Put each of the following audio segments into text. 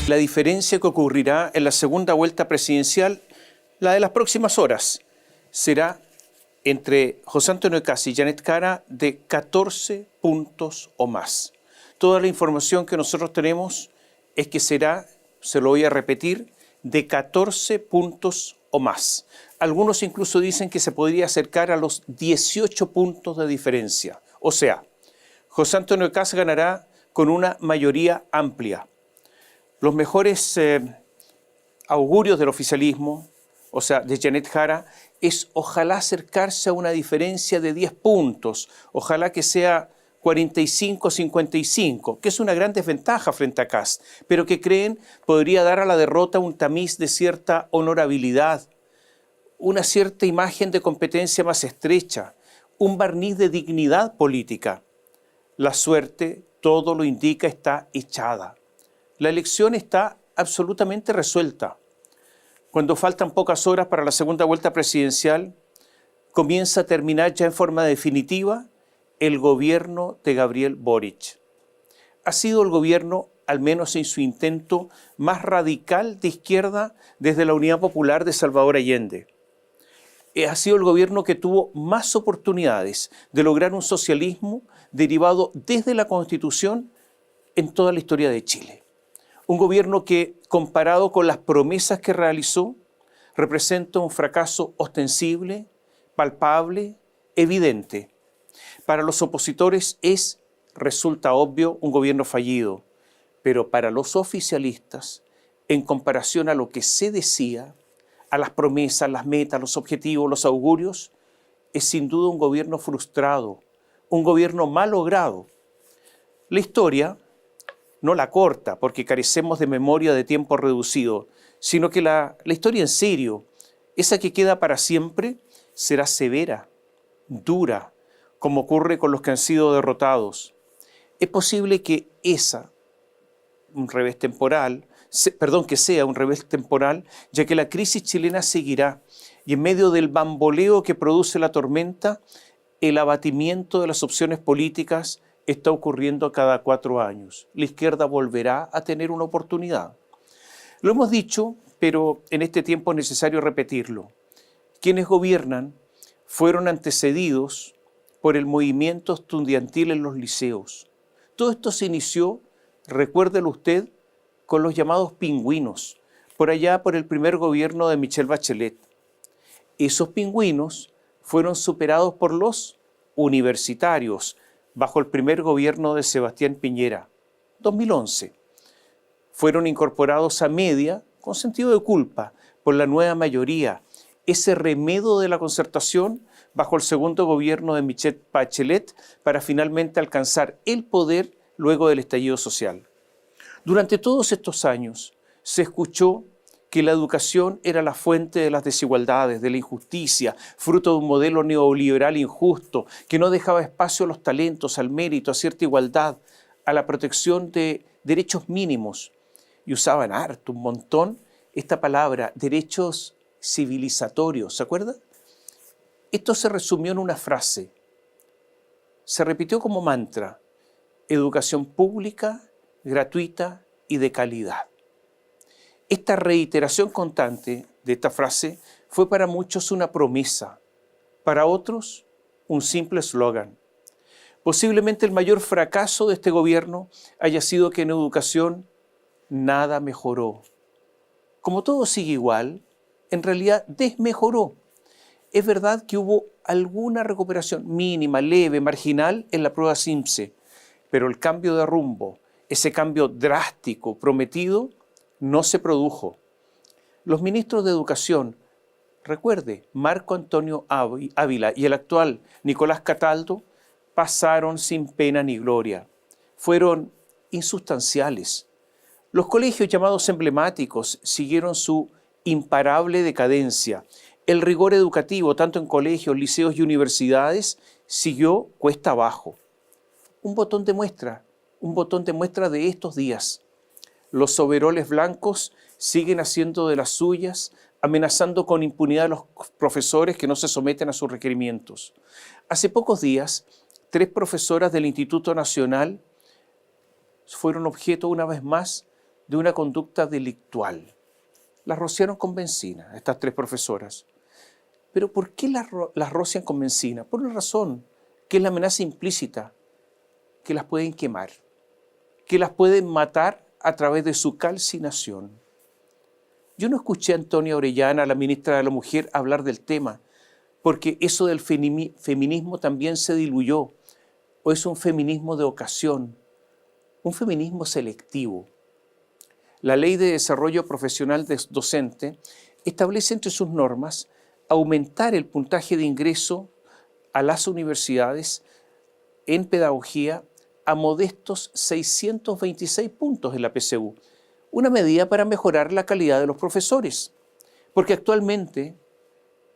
La diferencia que ocurrirá en la segunda vuelta presidencial, la de las próximas horas, será entre José Antonio Kast y Janet Jara de 14 puntos o más. Toda la información que nosotros tenemos es que será, se lo voy a repetir, de 14 puntos o más. Algunos incluso dicen que se podría acercar a los 18 puntos de diferencia. O sea, José Antonio Kast ganará con una mayoría amplia. Los mejores augurios del oficialismo, o sea, de Janet Jara, es ojalá acercarse a una diferencia de 10 puntos, ojalá que sea 45-55, que es una gran desventaja frente a Kast, pero que creen podría dar a la derrota un tamiz de cierta honorabilidad, una cierta imagen de competencia más estrecha, un barniz de dignidad política. La suerte, todo lo indica, está echada. La elección está absolutamente resuelta. Cuando faltan pocas horas para la segunda vuelta presidencial, comienza a terminar ya en forma definitiva el gobierno de Gabriel Boric. Ha sido el gobierno, al menos en su intento, más radical de izquierda desde la Unidad Popular de Salvador Allende. Ha sido el gobierno que tuvo más oportunidades de lograr un socialismo derivado desde la Constitución en toda la historia de Chile. Un gobierno que, comparado con las promesas que realizó, representa un fracaso ostensible, palpable, evidente. Para los opositores resulta obvio, un gobierno fallido, pero para los oficialistas, en comparación a lo que se decía, a las promesas, las metas, los objetivos, los augurios, es sin duda un gobierno frustrado, un gobierno mal logrado. La historia no la corta, porque carecemos de memoria de tiempo reducido, sino que la historia en serio, esa que queda para siempre, será severa, dura, como ocurre con los que han sido derrotados. Es posible que que sea un revés temporal, ya que la crisis chilena seguirá, y en medio del bamboleo que produce la tormenta, el abatimiento de las opciones políticas está ocurriendo cada 4 años. La izquierda volverá a tener una oportunidad. Lo hemos dicho, pero en este tiempo es necesario repetirlo. Quienes gobiernan fueron antecedidos por el movimiento estudiantil en los liceos. Todo esto se inició, recuérdelo usted, con los llamados pingüinos, por allá por el primer gobierno de Michelle Bachelet. Esos pingüinos fueron superados por los universitarios, bajo el primer gobierno de Sebastián Piñera, 2011. Fueron incorporados a media, con sentido de culpa, por la nueva mayoría, ese remedio de la concertación bajo el segundo gobierno de Michelle Bachelet para finalmente alcanzar el poder luego del estallido social. Durante todos estos años se escuchó que la educación era la fuente de las desigualdades, de la injusticia, fruto de un modelo neoliberal injusto que no dejaba espacio a los talentos, al mérito, a cierta igualdad, a la protección de derechos mínimos. Y usaban harto, un montón, esta palabra, derechos civilizatorios, ¿se acuerda? Esto se resumió en una frase, se repitió como mantra: educación pública, gratuita y de calidad. Esta reiteración constante de esta frase fue para muchos una promesa, para otros un simple eslogan. Posiblemente el mayor fracaso de este gobierno haya sido que en educación nada mejoró. Como todo sigue igual, en realidad desmejoró. Es verdad que hubo alguna recuperación mínima, leve, marginal en la prueba SIMSE, pero el cambio de rumbo, ese cambio drástico prometido, no se produjo. Los ministros de Educación, recuerde, Marco Antonio Ávila y el actual Nicolás Cataldo, pasaron sin pena ni gloria. Fueron insustanciales. Los colegios llamados emblemáticos siguieron su imparable decadencia. El rigor educativo, tanto en colegios, liceos y universidades, siguió cuesta abajo. Un botón de muestra de estos días. Los overoles blancos siguen haciendo de las suyas, amenazando con impunidad a los profesores que no se someten a sus requerimientos. Hace pocos días, 3 profesoras del Instituto Nacional fueron objeto una vez más de una conducta delictual. Las rociaron con benzina, estas 3 profesoras. ¿Pero por qué las rocian con benzina? Por una razón, que es la amenaza implícita, que las pueden quemar, que las pueden matar a través de su calcinación. Yo no escuché a Antonia Orellana, la ministra de la Mujer, hablar del tema, porque eso del feminismo también se diluyó, o es un feminismo de ocasión, un feminismo selectivo. La Ley de Desarrollo Profesional Docente establece entre sus normas aumentar el puntaje de ingreso a las universidades en pedagogía a modestos 626 puntos en la PSU, una medida para mejorar la calidad de los profesores, porque actualmente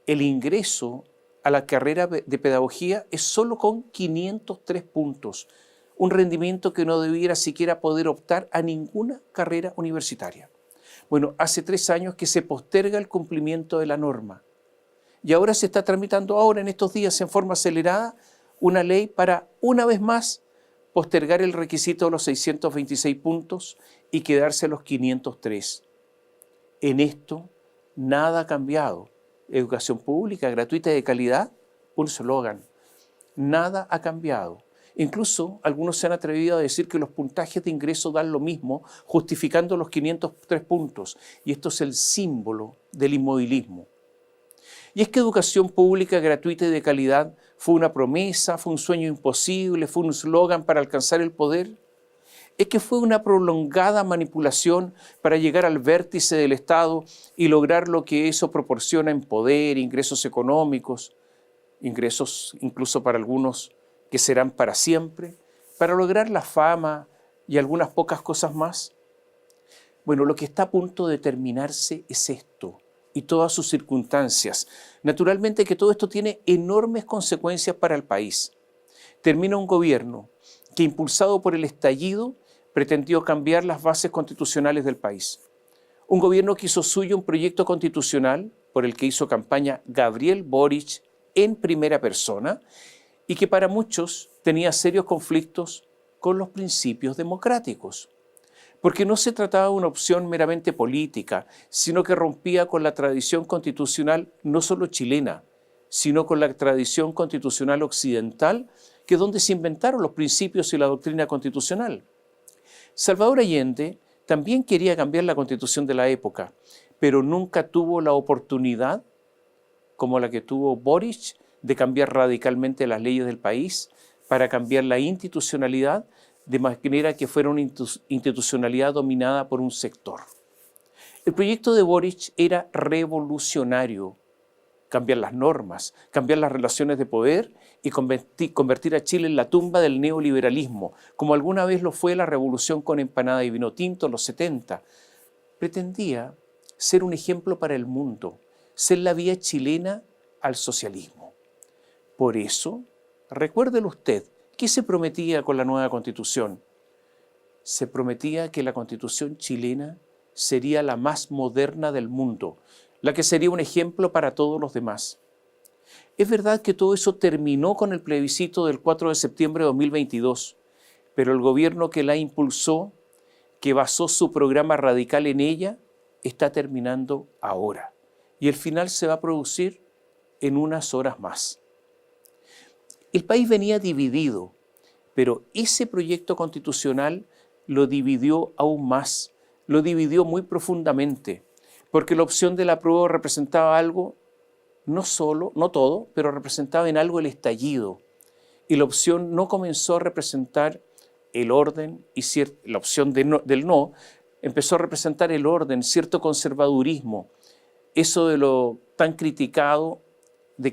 el ingreso a la carrera de pedagogía es solo con 503 puntos, un rendimiento que no debiera siquiera poder optar a ninguna carrera universitaria. Bueno, hace 3 años que se posterga el cumplimiento de la norma y ahora se está tramitando ahora en estos días en forma acelerada una ley para, una vez más, postergar el requisito de los 626 puntos y quedarse a los 503. En esto, nada ha cambiado. Educación pública, gratuita y de calidad, un eslogan. Nada ha cambiado. Incluso algunos se han atrevido a decir que los puntajes de ingreso dan lo mismo, justificando los 503 puntos. Y esto es el símbolo del inmovilismo. Y es que educación pública, gratuita y de calidad fue una promesa, fue un sueño imposible, fue un eslogan para alcanzar el poder. Es que fue una prolongada manipulación para llegar al vértice del Estado y lograr lo que eso proporciona en poder, ingresos económicos, ingresos incluso para algunos que serán para siempre, para lograr la fama y algunas pocas cosas más. Bueno, lo que está a punto de terminarse es esto y todas sus circunstancias. Naturalmente que todo esto tiene enormes consecuencias para el país. Termina un gobierno que, impulsado por el estallido, pretendió cambiar las bases constitucionales del país. Un gobierno que hizo suyo un proyecto constitucional por el que hizo campaña Gabriel Boric en primera persona y que para muchos tenía serios conflictos con los principios democráticos. Porque no se trataba de una opción meramente política, sino que rompía con la tradición constitucional no solo chilena, sino con la tradición constitucional occidental, que es donde se inventaron los principios y la doctrina constitucional. Salvador Allende también quería cambiar la constitución de la época, pero nunca tuvo la oportunidad, como la que tuvo Boric, de cambiar radicalmente las leyes del país para cambiar la institucionalidad de manera que fuera una institucionalidad dominada por un sector. El proyecto de Boric era revolucionario, cambiar las normas, cambiar las relaciones de poder y convertir a Chile en la tumba del neoliberalismo, como alguna vez lo fue la revolución con empanada y vino tinto en los 70. Pretendía ser un ejemplo para el mundo, ser la vía chilena al socialismo. Por eso, recuérdelo usted, ¿qué se prometía con la nueva Constitución? Se prometía que la Constitución chilena sería la más moderna del mundo, la que sería un ejemplo para todos los demás. Es verdad que todo eso terminó con el plebiscito del 4 de septiembre de 2022, pero el gobierno que la impulsó, que basó su programa radical en ella, está terminando ahora. Y el final se va a producir en unas horas más. El país venía dividido, pero ese proyecto constitucional lo dividió aún más, lo dividió muy profundamente, porque la opción del apruebo representaba algo, no todo, pero representaba en algo el estallido. Y la opción no comenzó a representar el orden, y la opción del no empezó a representar el orden, cierto conservadurismo, eso de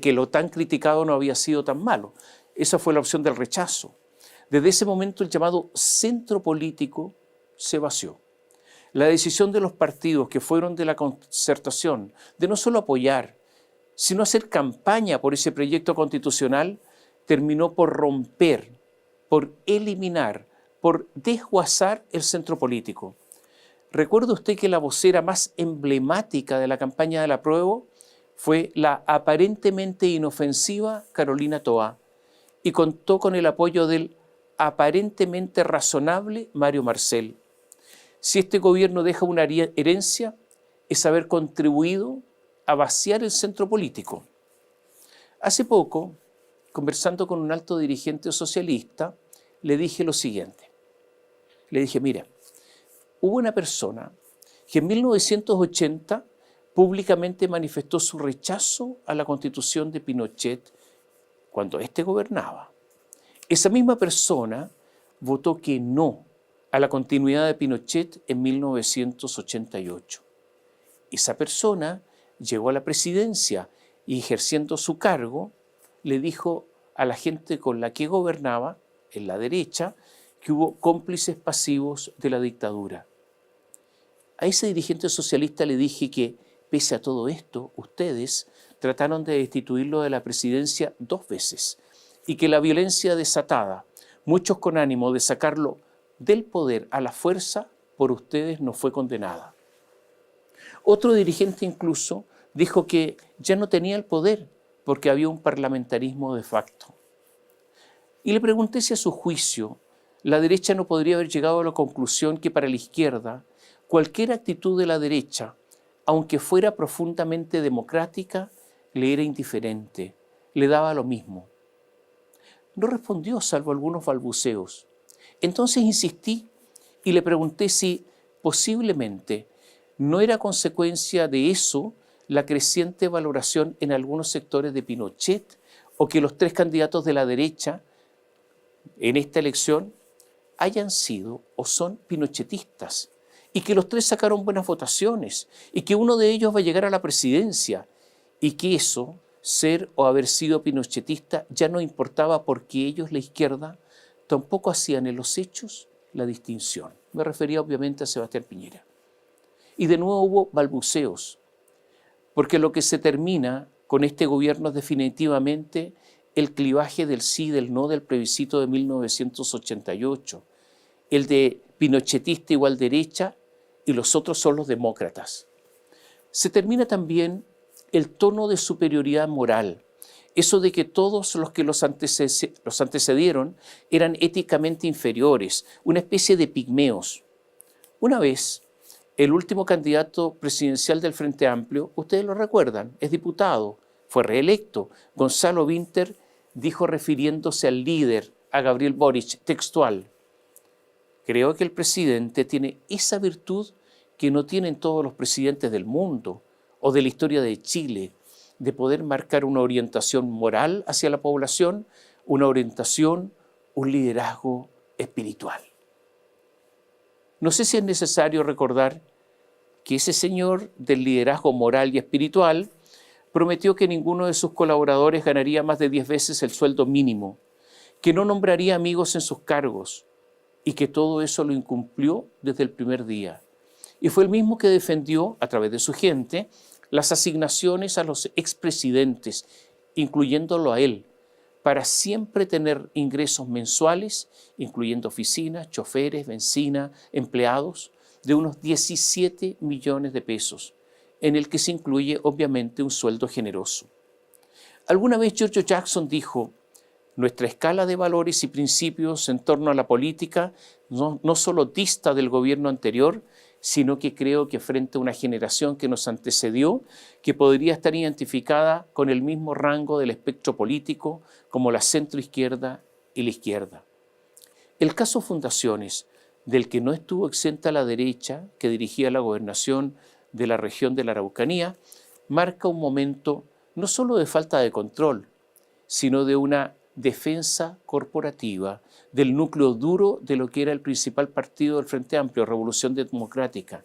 que lo tan criticado no había sido tan malo. Esa fue la opción del rechazo. Desde ese momento el llamado centro político se vació. La decisión de los partidos que fueron de la concertación de no solo apoyar, sino hacer campaña por ese proyecto constitucional, terminó por romper, por eliminar, por desguazar el centro político. ¿Recuerda usted que la vocera más emblemática de la campaña del apruebo fue la aparentemente inofensiva Carolina Toá y contó con el apoyo del aparentemente razonable Mario Marcel? Si este gobierno deja una herencia, es haber contribuido a vaciar el centro político. Hace poco, conversando con un alto dirigente socialista, le dije lo siguiente. Le dije, mira, hubo una persona que en 1980 públicamente manifestó su rechazo a la Constitución de Pinochet cuando éste gobernaba. Esa misma persona votó que no a la continuidad de Pinochet en 1988. Esa persona llegó a la presidencia y, ejerciendo su cargo, le dijo a la gente con la que gobernaba, en la derecha, que hubo cómplices pasivos de la dictadura. A ese dirigente socialista le dije que, pese a todo esto, ustedes trataron de destituirlo de la presidencia 2 veces y que la violencia desatada, muchos con ánimo de sacarlo del poder a la fuerza, por ustedes no fue condenada. Otro dirigente incluso dijo que ya no tenía el poder porque había un parlamentarismo de facto. Y le pregunté si a su juicio la derecha no podría haber llegado a la conclusión que para la izquierda cualquier actitud de la derecha, aunque fuera profundamente democrática, le era indiferente, le daba lo mismo. No respondió salvo algunos balbuceos. Entonces insistí y le pregunté si posiblemente no era consecuencia de eso la creciente valoración en algunos sectores de Pinochet o que los 3 candidatos de la derecha en esta elección hayan sido o son pinochetistas y que los 3 sacaron buenas votaciones y que uno de ellos va a llegar a la presidencia y que eso, ser o haber sido pinochetista, ya no importaba porque ellos, la izquierda, tampoco hacían en los hechos la distinción. Me refería obviamente a Sebastián Piñera. Y de nuevo hubo balbuceos, porque lo que se termina con este gobierno es definitivamente el clivaje del sí y del no del plebiscito de 1988, el de pinochetista igual derecha y los otros son los demócratas. Se termina también el tono de superioridad moral, eso de que todos los que los antecedieron eran éticamente inferiores, una especie de pigmeos. Una vez, el último candidato presidencial del Frente Amplio, ustedes lo recuerdan, es diputado, fue reelecto. Gonzalo Winter dijo refiriéndose al líder, a Gabriel Boric, textual: creo que el presidente tiene esa virtud que no tienen todos los presidentes del mundo o de la historia de Chile, de poder marcar una orientación moral hacia la población, una orientación, un liderazgo espiritual. No sé si es necesario recordar que ese señor del liderazgo moral y espiritual prometió que ninguno de sus colaboradores ganaría más de 10 veces el sueldo mínimo, que no nombraría amigos en sus cargos y que todo eso lo incumplió desde el primer día. Y fue el mismo que defendió, a través de su gente, las asignaciones a los expresidentes, incluyéndolo a él, para siempre tener ingresos mensuales, incluyendo oficinas, choferes, benzina, empleados, de unos 17 millones de pesos, en el que se incluye obviamente un sueldo generoso. Alguna vez George Jackson dijo: nuestra escala de valores y principios en torno a la política no solo dista del gobierno anterior, sino que creo que frente a una generación que nos antecedió, que podría estar identificada con el mismo rango del espectro político como la centroizquierda y la izquierda. El caso Fundaciones, del que no estuvo exenta la derecha que dirigía la gobernación de la región de la Araucanía, marca un momento no solo de falta de control, sino de una defensa corporativa del núcleo duro de lo que era el principal partido del Frente Amplio, Revolución Democrática.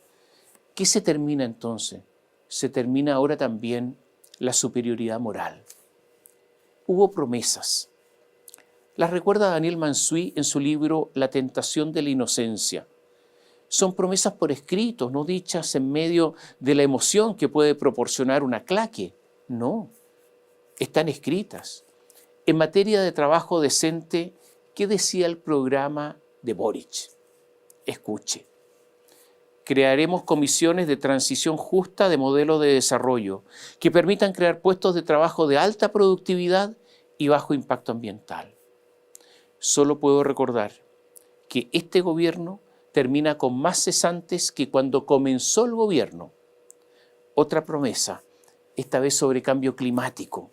¿Qué se termina entonces? Se termina ahora también la superioridad moral. Hubo promesas. Las recuerda Daniel Mansuy en su libro La tentación de la inocencia. Son promesas por escrito, no dichas en medio de la emoción que puede proporcionar una claque. No, están escritas. En materia de trabajo decente, ¿qué decía el programa de Boric? Escuche. Crearemos comisiones de transición justa de modelo de desarrollo que permitan crear puestos de trabajo de alta productividad y bajo impacto ambiental. Solo puedo recordar que este gobierno termina con más cesantes que cuando comenzó el gobierno. Otra promesa, esta vez sobre cambio climático.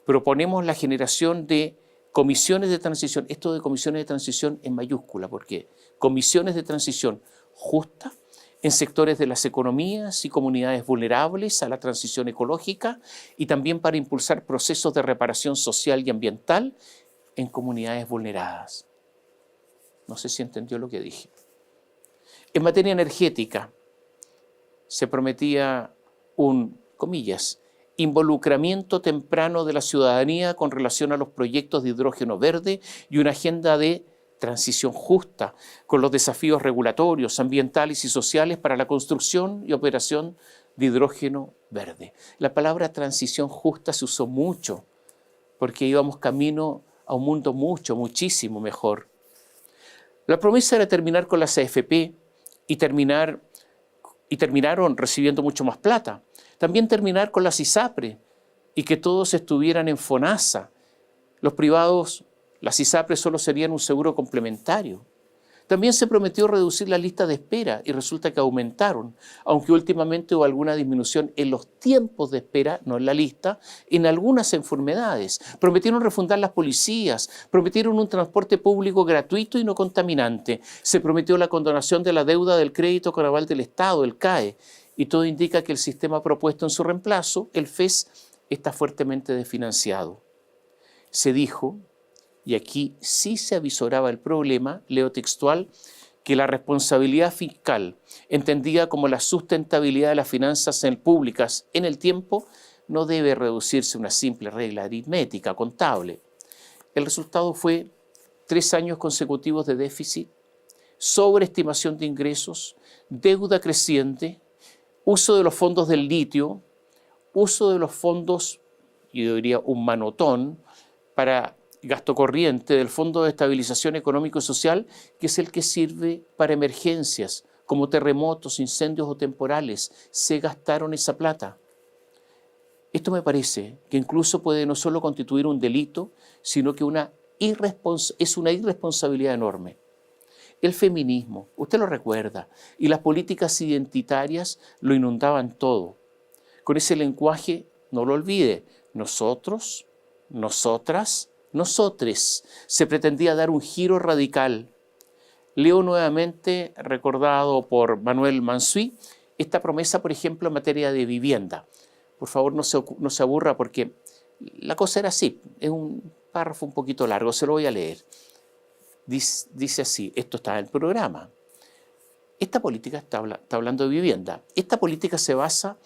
Proponemos la generación de comisiones de transición, esto de comisiones de transición en mayúscula, porque comisiones de transición justa en sectores de las economías y comunidades vulnerables a la transición ecológica y también para impulsar procesos de reparación social y ambiental en comunidades vulneradas. No sé si entendió lo que dije. En materia energética, se prometía un, comillas, involucramiento temprano de la ciudadanía con relación a los proyectos de hidrógeno verde y una agenda de transición justa con los desafíos regulatorios, ambientales y sociales para la construcción y operación de hidrógeno verde. La palabra transición justa se usó mucho porque íbamos camino a un mundo muchísimo mejor. La promesa era terminar con las AFP y terminaron recibiendo mucho más plata. También terminar con las ISAPRE y que todos estuvieran en FONASA. Los privados, las ISAPRE solo serían un seguro complementario. También se prometió reducir la lista de espera y resulta que aumentaron, aunque últimamente hubo alguna disminución en los tiempos de espera, no en la lista, en algunas enfermedades. Prometieron refundar las policías, prometieron un transporte público gratuito y no contaminante. Se prometió la condonación de la deuda del crédito con aval del Estado, el CAE, y todo indica que el sistema propuesto en su reemplazo, el FES, está fuertemente desfinanciado. Se dijo, y aquí sí se avisoraba el problema, leo textual, que la responsabilidad fiscal, entendida como la sustentabilidad de las finanzas públicas en el tiempo, no debe reducirse a una simple regla aritmética, contable. El resultado fue 3 años consecutivos de déficit, sobreestimación de ingresos, deuda creciente, uso de los fondos del litio, uso de los fondos, yo diría un manotón, para gasto corriente del Fondo de Estabilización Económico y Social, que es el que sirve para emergencias como terremotos, incendios o temporales. Se gastaron esa plata. Esto me parece que incluso puede no solo constituir un delito, sino que es una irresponsabilidad enorme. El feminismo, usted lo recuerda, y las políticas identitarias lo inundaban todo. Con ese lenguaje, no lo olvide, nosotros, nosotras, nosotres, se pretendía dar un giro radical. Leo nuevamente, recordado por Manuel Mansuy, esta promesa, por ejemplo, en materia de vivienda. Por favor, no se aburra porque la cosa era así, es un párrafo un poquito largo, se lo voy a leer. Dice así, esto está en el programa. Esta política está hablando de vivienda. Esta política se basa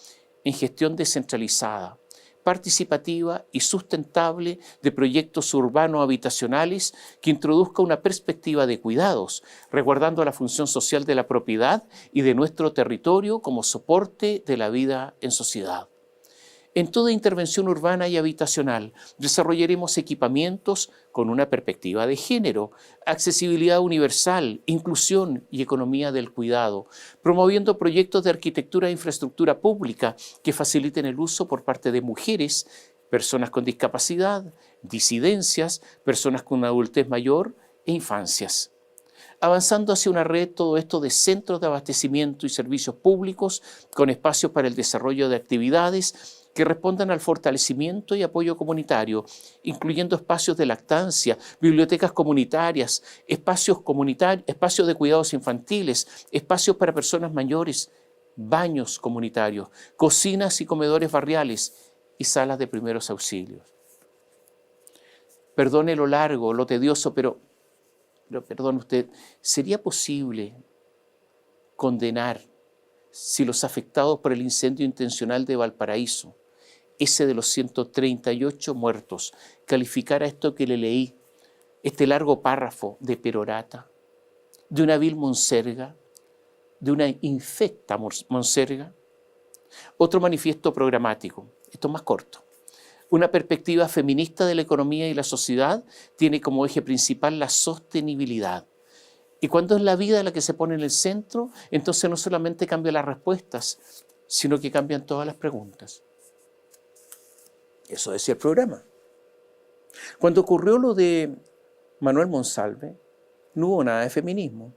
en gestión descentralizada, participativa y sustentable de proyectos urbanos habitacionales que introduzca una perspectiva de cuidados, resguardando la función social de la propiedad y de nuestro territorio como soporte de la vida en sociedad. En toda intervención urbana y habitacional desarrollaremos equipamientos con una perspectiva de género, accesibilidad universal, inclusión y economía del cuidado, promoviendo proyectos de arquitectura e infraestructura pública que faciliten el uso por parte de mujeres, personas con discapacidad, disidencias, personas con adultez mayor e infancias. Avanzando hacia una red, todo esto de centros de abastecimiento y servicios públicos con espacios para el desarrollo de actividades que respondan al fortalecimiento y apoyo comunitario, incluyendo espacios de lactancia, bibliotecas comunitarias, espacios de cuidados infantiles, espacios para personas mayores, baños comunitarios, cocinas y comedores barriales y salas de primeros auxilios. Perdone lo largo, lo tedioso, pero perdone usted, ¿sería posible condenar si los afectados por el incendio intencional de Valparaíso, ese de los 138 muertos, calificara esto que le leí, este largo párrafo de perorata, de una vil monserga, de una infecta monserga? Otro manifiesto programático, esto es más corto. Una perspectiva feminista de la economía y la sociedad tiene como eje principal la sostenibilidad. Y cuando es la vida la que se pone en el centro, entonces no solamente cambian las respuestas, sino que cambian todas las preguntas. Eso decía el programa. Cuando ocurrió lo de Manuel Monsalve, no hubo nada de feminismo.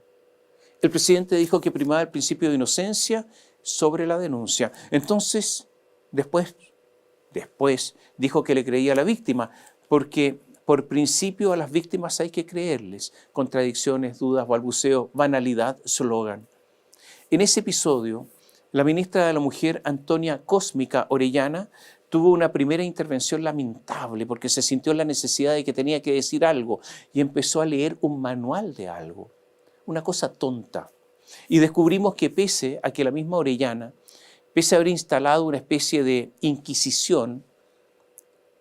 El presidente dijo que primaba el principio de inocencia sobre la denuncia. Entonces, después dijo que le creía a la víctima, porque por principio a las víctimas hay que creerles. Contradicciones, dudas, balbuceo, banalidad, slogan. En ese episodio, la ministra de la Mujer, Antonia Cósmica Orellana, tuvo una primera intervención lamentable porque se sintió la necesidad de que tenía que decir algo y empezó a leer un manual de algo, una cosa tonta. Y descubrimos que pese a que la misma Orellana, pese a haber instalado una especie de inquisición,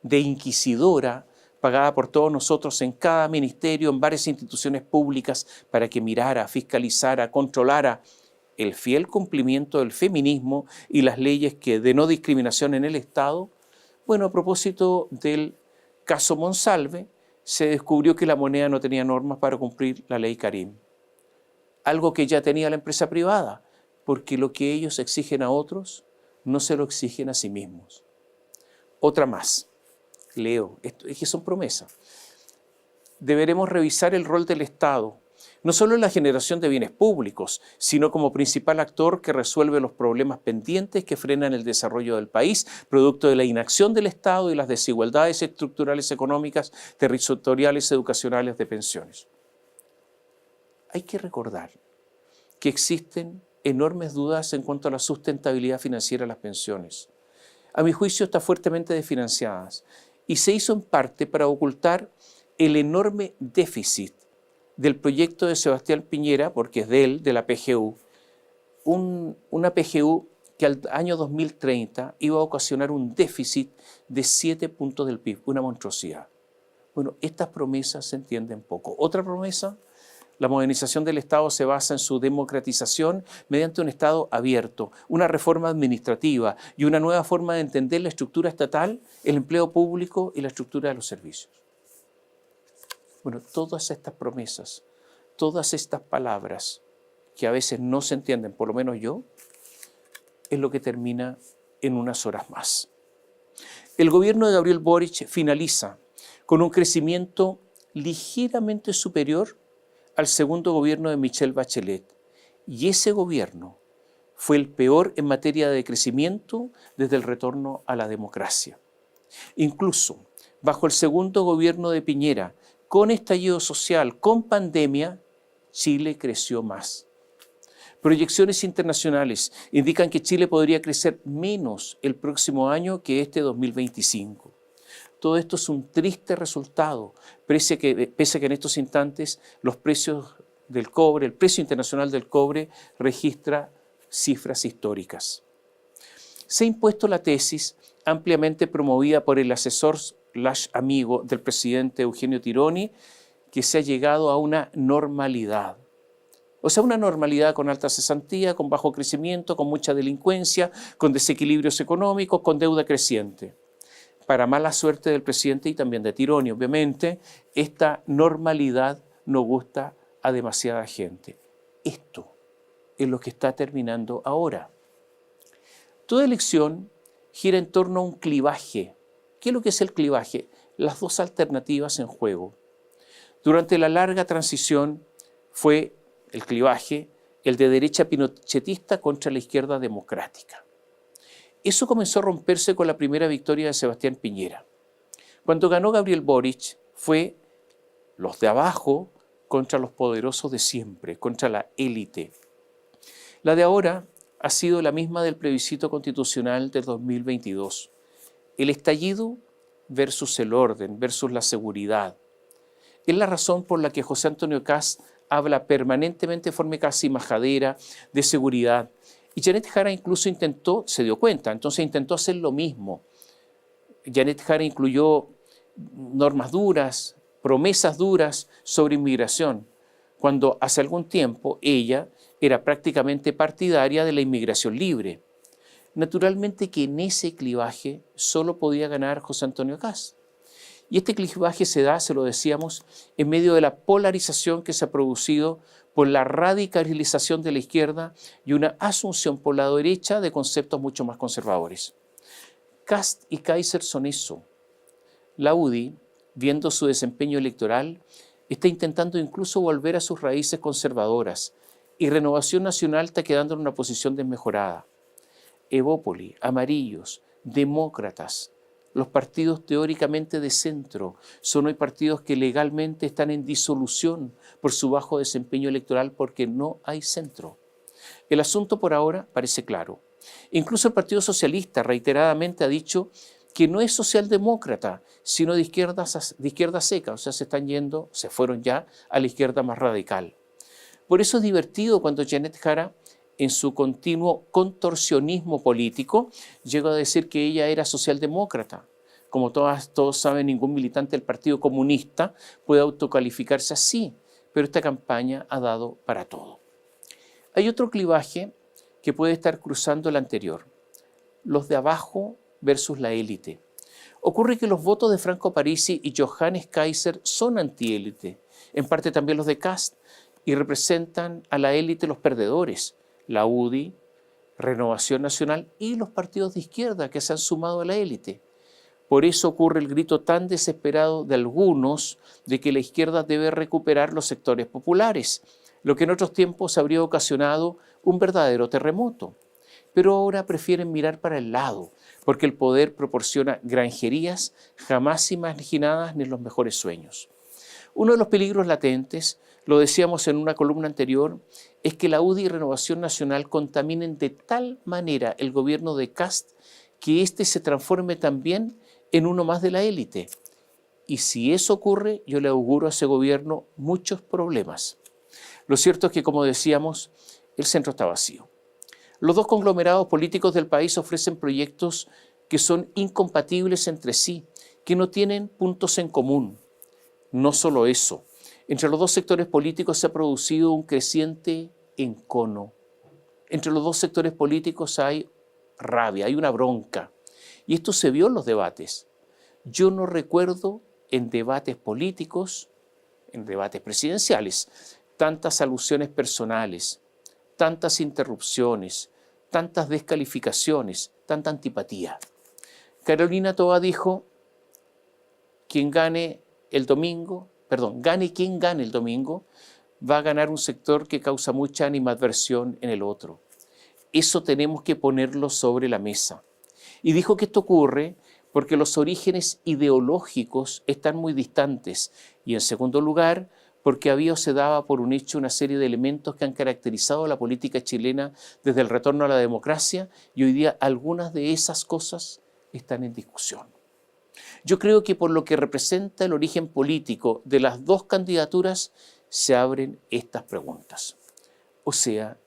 de inquisidora, pagada por todos nosotros en cada ministerio, en varias instituciones públicas, para que mirara, fiscalizara, controlara el fiel cumplimiento del feminismo y las leyes de no discriminación en el Estado. Bueno, a propósito del caso Monsalve, se descubrió que la moneda no tenía normas para cumplir la ley Karim. Algo que ya tenía la empresa privada, porque lo que ellos exigen a otros no se lo exigen a sí mismos. Otra más, leo, esto es que son promesas. Deberemos revisar el rol del Estado, no solo en la generación de bienes públicos, sino como principal actor que resuelve los problemas pendientes que frenan el desarrollo del país, producto de la inacción del Estado y las desigualdades estructurales económicas, territoriales, educacionales, de pensiones. Hay que recordar que existen enormes dudas en cuanto a la sustentabilidad financiera de las pensiones. A mi juicio, están fuertemente desfinanciadas y se hizo en parte para ocultar el enorme déficit del proyecto de Sebastián Piñera, porque es de él, de la PGU, una PGU que al año 2030 iba a ocasionar un déficit de 7 puntos del PIB, una monstruosidad. Bueno, estas promesas se entienden poco. Otra promesa, la modernización del Estado se basa en su democratización mediante un Estado abierto, una reforma administrativa y una nueva forma de entender la estructura estatal, el empleo público y la estructura de los servicios. Bueno, todas estas promesas, todas estas palabras que a veces no se entienden, por lo menos yo, es lo que termina en unas horas más. El gobierno de Gabriel Boric finaliza con un crecimiento ligeramente superior al segundo gobierno de Michelle Bachelet. Y ese gobierno fue el peor en materia de crecimiento desde el retorno a la democracia. Incluso bajo el segundo gobierno de Piñera, con estallido social, con pandemia, Chile creció más. Proyecciones internacionales indican que Chile podría crecer menos el próximo año que este 2025. Todo esto es un triste resultado, pese a que en estos instantes los precios del cobre, el precio internacional del cobre registra cifras históricas. Se ha impuesto la tesis ampliamente promovida por el asesor amigo del presidente Eugenio Tironi, que se ha llegado a una normalidad. O sea, una normalidad con alta cesantía, con bajo crecimiento, con mucha delincuencia, con desequilibrios económicos, con deuda creciente. Para mala suerte del presidente y también de Tironi, obviamente, esta normalidad no gusta a demasiada gente. Esto es lo que está terminando ahora. Toda elección gira en torno a un clivaje. ¿Qué es lo que es el clivaje? Las dos alternativas en juego. Durante la larga transición fue el clivaje el de derecha pinochetista contra la izquierda democrática. Eso comenzó a romperse con la primera victoria de Sebastián Piñera. Cuando ganó Gabriel Boric fue los de abajo contra los poderosos de siempre, contra la élite. La de ahora ha sido la misma del plebiscito constitucional del 2022. El estallido versus el orden, versus la seguridad. Es la razón por la que José Antonio Kast habla permanentemente de forma casi majadera de seguridad. Y Janet Jara incluso se dio cuenta, entonces intentó hacer lo mismo. Janet Jara incluyó normas duras, promesas duras sobre inmigración, cuando hace algún tiempo ella era prácticamente partidaria de la inmigración libre. Naturalmente que en ese clivaje solo podía ganar José Antonio Kast. Y este clivaje se da, se lo decíamos, en medio de la polarización que se ha producido por la radicalización de la izquierda y una asunción por la derecha de conceptos mucho más conservadores. Kast y Kaiser son eso. La UDI, viendo su desempeño electoral, está intentando incluso volver a sus raíces conservadoras, y Renovación Nacional está quedando en una posición desmejorada. Evópoli, Amarillos, Demócratas, los partidos teóricamente de centro, son hoy partidos que legalmente están en disolución por su bajo desempeño electoral porque no hay centro. El asunto por ahora parece claro. Incluso el Partido Socialista reiteradamente ha dicho que no es socialdemócrata, sino de izquierda seca, o sea, se fueron ya a la izquierda más radical. Por eso es divertido cuando Janet Jara, en su continuo contorsionismo político, llegó a decir que ella era socialdemócrata. Como todos saben, ningún militante del Partido Comunista puede autocalificarse así, pero esta campaña ha dado para todo. Hay otro clivaje que puede estar cruzando el anterior, los de abajo versus la élite. Ocurre que los votos de Franco Parisi y Johannes Kaiser son antiélite, en parte también los de Kast, y representan a la élite los perdedores, la UDI, Renovación Nacional y los partidos de izquierda que se han sumado a la élite. Por eso ocurre el grito tan desesperado de algunos de que la izquierda debe recuperar los sectores populares, lo que en otros tiempos habría ocasionado un verdadero terremoto. Pero ahora prefieren mirar para el lado, porque el poder proporciona granjerías jamás imaginadas ni en los mejores sueños. Uno de los peligros latentes, lo decíamos en una columna anterior, es que la UDI y Renovación Nacional contaminen de tal manera el gobierno de Kast que éste se transforme también en uno más de la élite. Y si eso ocurre, yo le auguro a ese gobierno muchos problemas. Lo cierto es que, como decíamos, el centro está vacío. Los dos conglomerados políticos del país ofrecen proyectos que son incompatibles entre sí, que no tienen puntos en común. No solo eso, entre los dos sectores políticos se ha producido un creciente encono. Entre los dos sectores políticos hay rabia, hay una bronca. Y esto se vio en los debates. Yo no recuerdo en debates políticos, en debates presidenciales, tantas alusiones personales, tantas interrupciones, tantas descalificaciones, tanta antipatía. Carolina Toá dijo, gane quien gane el domingo, va a ganar un sector que causa mucha animadversión en el otro. Eso tenemos que ponerlo sobre la mesa. Y dijo que esto ocurre porque los orígenes ideológicos están muy distantes y, en segundo lugar, porque había o se daba por un hecho una serie de elementos que han caracterizado la política chilena desde el retorno a la democracia y hoy día algunas de esas cosas están en discusión. Yo creo que por lo que representa el origen político de las dos candidaturas se abren estas preguntas. O sea,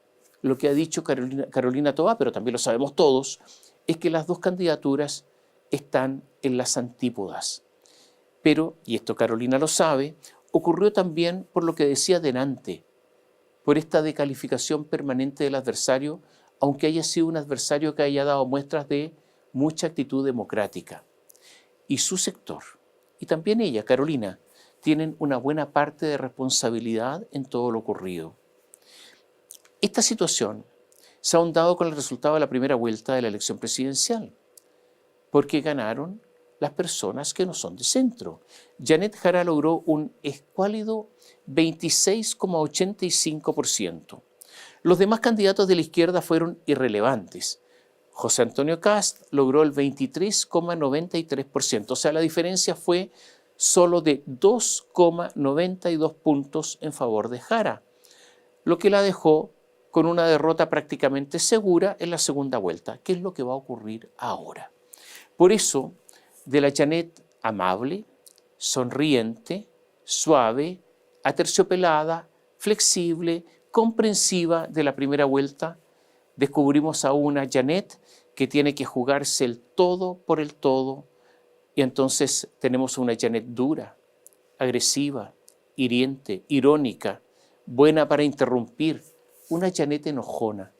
lo que ha dicho Carolina Toá, pero también lo sabemos todos, es que las dos candidaturas están en las antípodas. Pero, y esto Carolina lo sabe, ocurrió también por lo que decía delante, por esta decalificación permanente del adversario, aunque haya sido un adversario que haya dado muestras de mucha actitud democrática. Y su sector, y también ella, Carolina, tienen una buena parte de responsabilidad en todo lo ocurrido. Esta situación se ha ahondado con el resultado de la primera vuelta de la elección presidencial, porque ganaron las personas que no son de centro. Janet Jara logró un escuálido 26,85%. Los demás candidatos de la izquierda fueron irrelevantes. José Antonio Kast logró el 23,93%, o sea, la diferencia fue solo de 2,92 puntos en favor de Jara, lo que la dejó con una derrota prácticamente segura en la segunda vuelta, que es lo que va a ocurrir ahora. Por eso, de la Janet amable, sonriente, suave, aterciopelada, flexible, comprensiva de la primera vuelta, descubrimos a una Janet que tiene que jugarse el todo por el todo, y entonces tenemos una Janet dura, agresiva, hiriente, irónica, buena para interrumpir, una Janet enojona.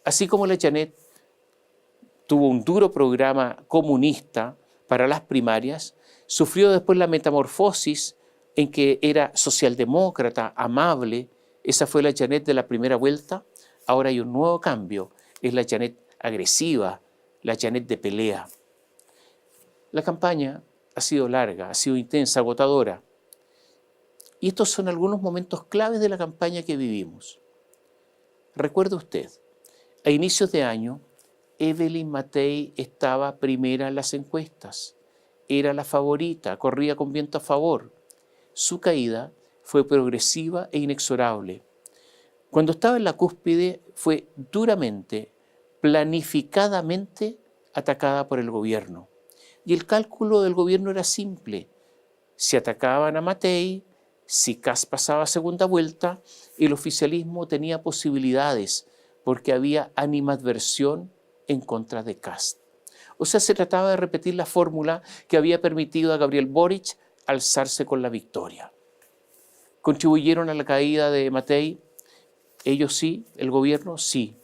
Así como la Janet tuvo un duro programa comunista para las primarias, sufrió después la metamorfosis en que era socialdemócrata, amable. Esa fue la Janet de la primera vuelta. Ahora hay un nuevo cambio, es la Janet agresiva, la Janet de pelea. La campaña ha sido larga, ha sido intensa, agotadora. Y estos son algunos momentos claves de la campaña que vivimos. Recuerde usted, a inicios de año, Evelyn Matei estaba primera en las encuestas, era la favorita, corría con viento a favor. Su caída fue progresiva e inexorable. Cuando estaba en la cúspide fue duramente, planificadamente atacada por el gobierno. Y el cálculo del gobierno era simple. Si atacaban a Matei, si Kast pasaba a segunda vuelta, el oficialismo tenía posibilidades porque había animadversión en contra de Kast. O sea, se trataba de repetir la fórmula que había permitido a Gabriel Boric alzarse con la victoria. ¿Contribuyeron a la caída de Matei? Ellos sí, el gobierno sí.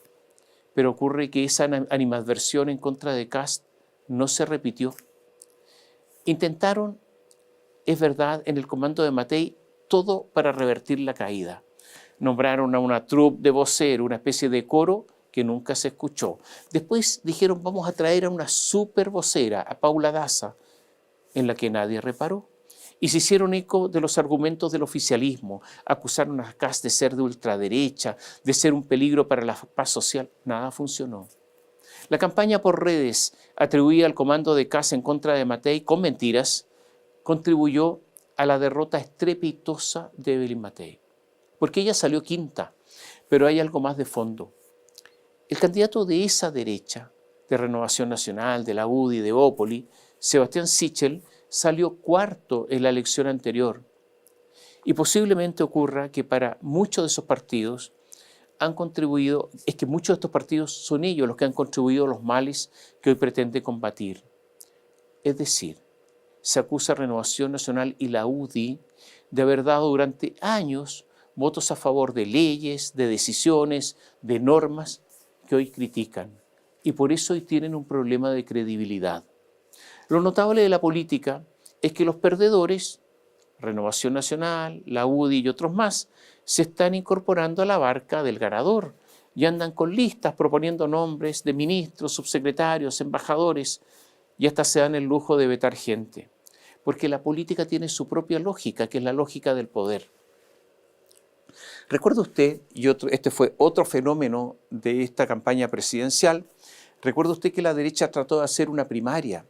Pero ocurre que esa animadversión en contra de Kast no se repitió. Intentaron, es verdad, en el comando de Matei, todo para revertir la caída. Nombraron a una troupe de voceros, una especie de coro que nunca se escuchó. Después dijeron, vamos a traer a una super vocera, a Paula Daza, en la que nadie reparó. Y se hicieron eco de los argumentos del oficialismo. Acusaron a Kast de ser de ultraderecha, de ser un peligro para la paz social. Nada funcionó. La campaña por redes atribuida al comando de Kast en contra de Matei con mentiras contribuyó a la derrota estrepitosa de Evelyn Matei, porque ella salió quinta, pero hay algo más de fondo. El candidato de esa derecha, de Renovación Nacional, de la UDI, de Opoli, Sebastián Sichel, salió cuarto en la elección anterior. Y posiblemente ocurra que para muchos de esos partidos han contribuido, es que muchos de estos partidos son ellos los que han contribuido a los males que hoy pretende combatir. Es decir, se acusa a Renovación Nacional y la UDI de haber dado durante años votos a favor de leyes, de decisiones, de normas que hoy critican. Y por eso hoy tienen un problema de credibilidad. Lo notable de la política es que los perdedores, Renovación Nacional, la UDI y otros más, se están incorporando a la barca del ganador y andan con listas proponiendo nombres de ministros, subsecretarios, embajadores y hasta se dan el lujo de vetar gente. Porque la política tiene su propia lógica, que es la lógica del poder. ¿Recuerda usted, y este fue otro fenómeno de esta campaña presidencial, recuerda usted que la derecha trató de hacer una primaria?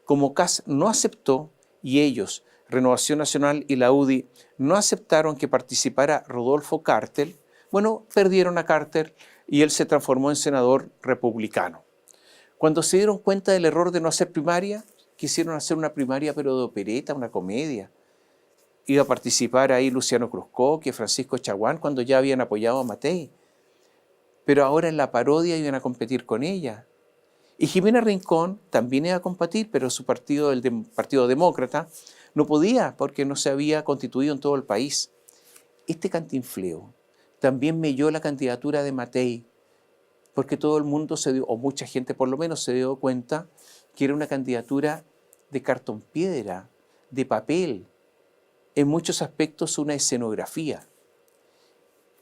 Como Kast no aceptó, y ellos, Renovación Nacional y la UDI, no aceptaron que participara Rodolfo Carter, bueno, perdieron a Carter y él se transformó en senador republicano. Cuando se dieron cuenta del error de no hacer primaria, quisieron hacer una primaria pero de opereta, una comedia. Iba a participar ahí Luciano Cruzcoque y Francisco Chaguán cuando ya habían apoyado a Matei. Pero ahora en la parodia iban a competir con ella. Y Jimena Rincón también iba a competir, pero su partido, el Partido Demócrata, no podía porque no se había constituido en todo el país. Este cantinfleo también melló la candidatura de Matei, porque todo el mundo se dio, o mucha gente por lo menos se dio cuenta que era una candidatura de cartón piedra, de papel, en muchos aspectos una escenografía.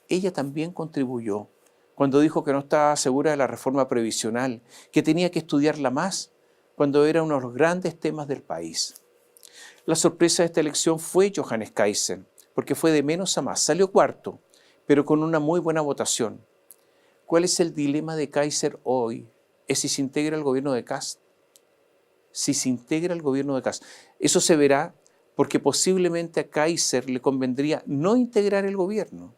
Ella también contribuyó cuando dijo que no estaba segura de la reforma previsional, que tenía que estudiarla más, cuando era uno de los grandes temas del país. La sorpresa de esta elección fue Johannes Kaiser, porque fue de menos a más. Salió cuarto, pero con una muy buena votación. ¿Cuál es el dilema de Kaiser hoy? Es si se integra al gobierno de Kast. Si se integra al gobierno de Kast. Eso se verá porque posiblemente a Kaiser le convendría no integrar el gobierno,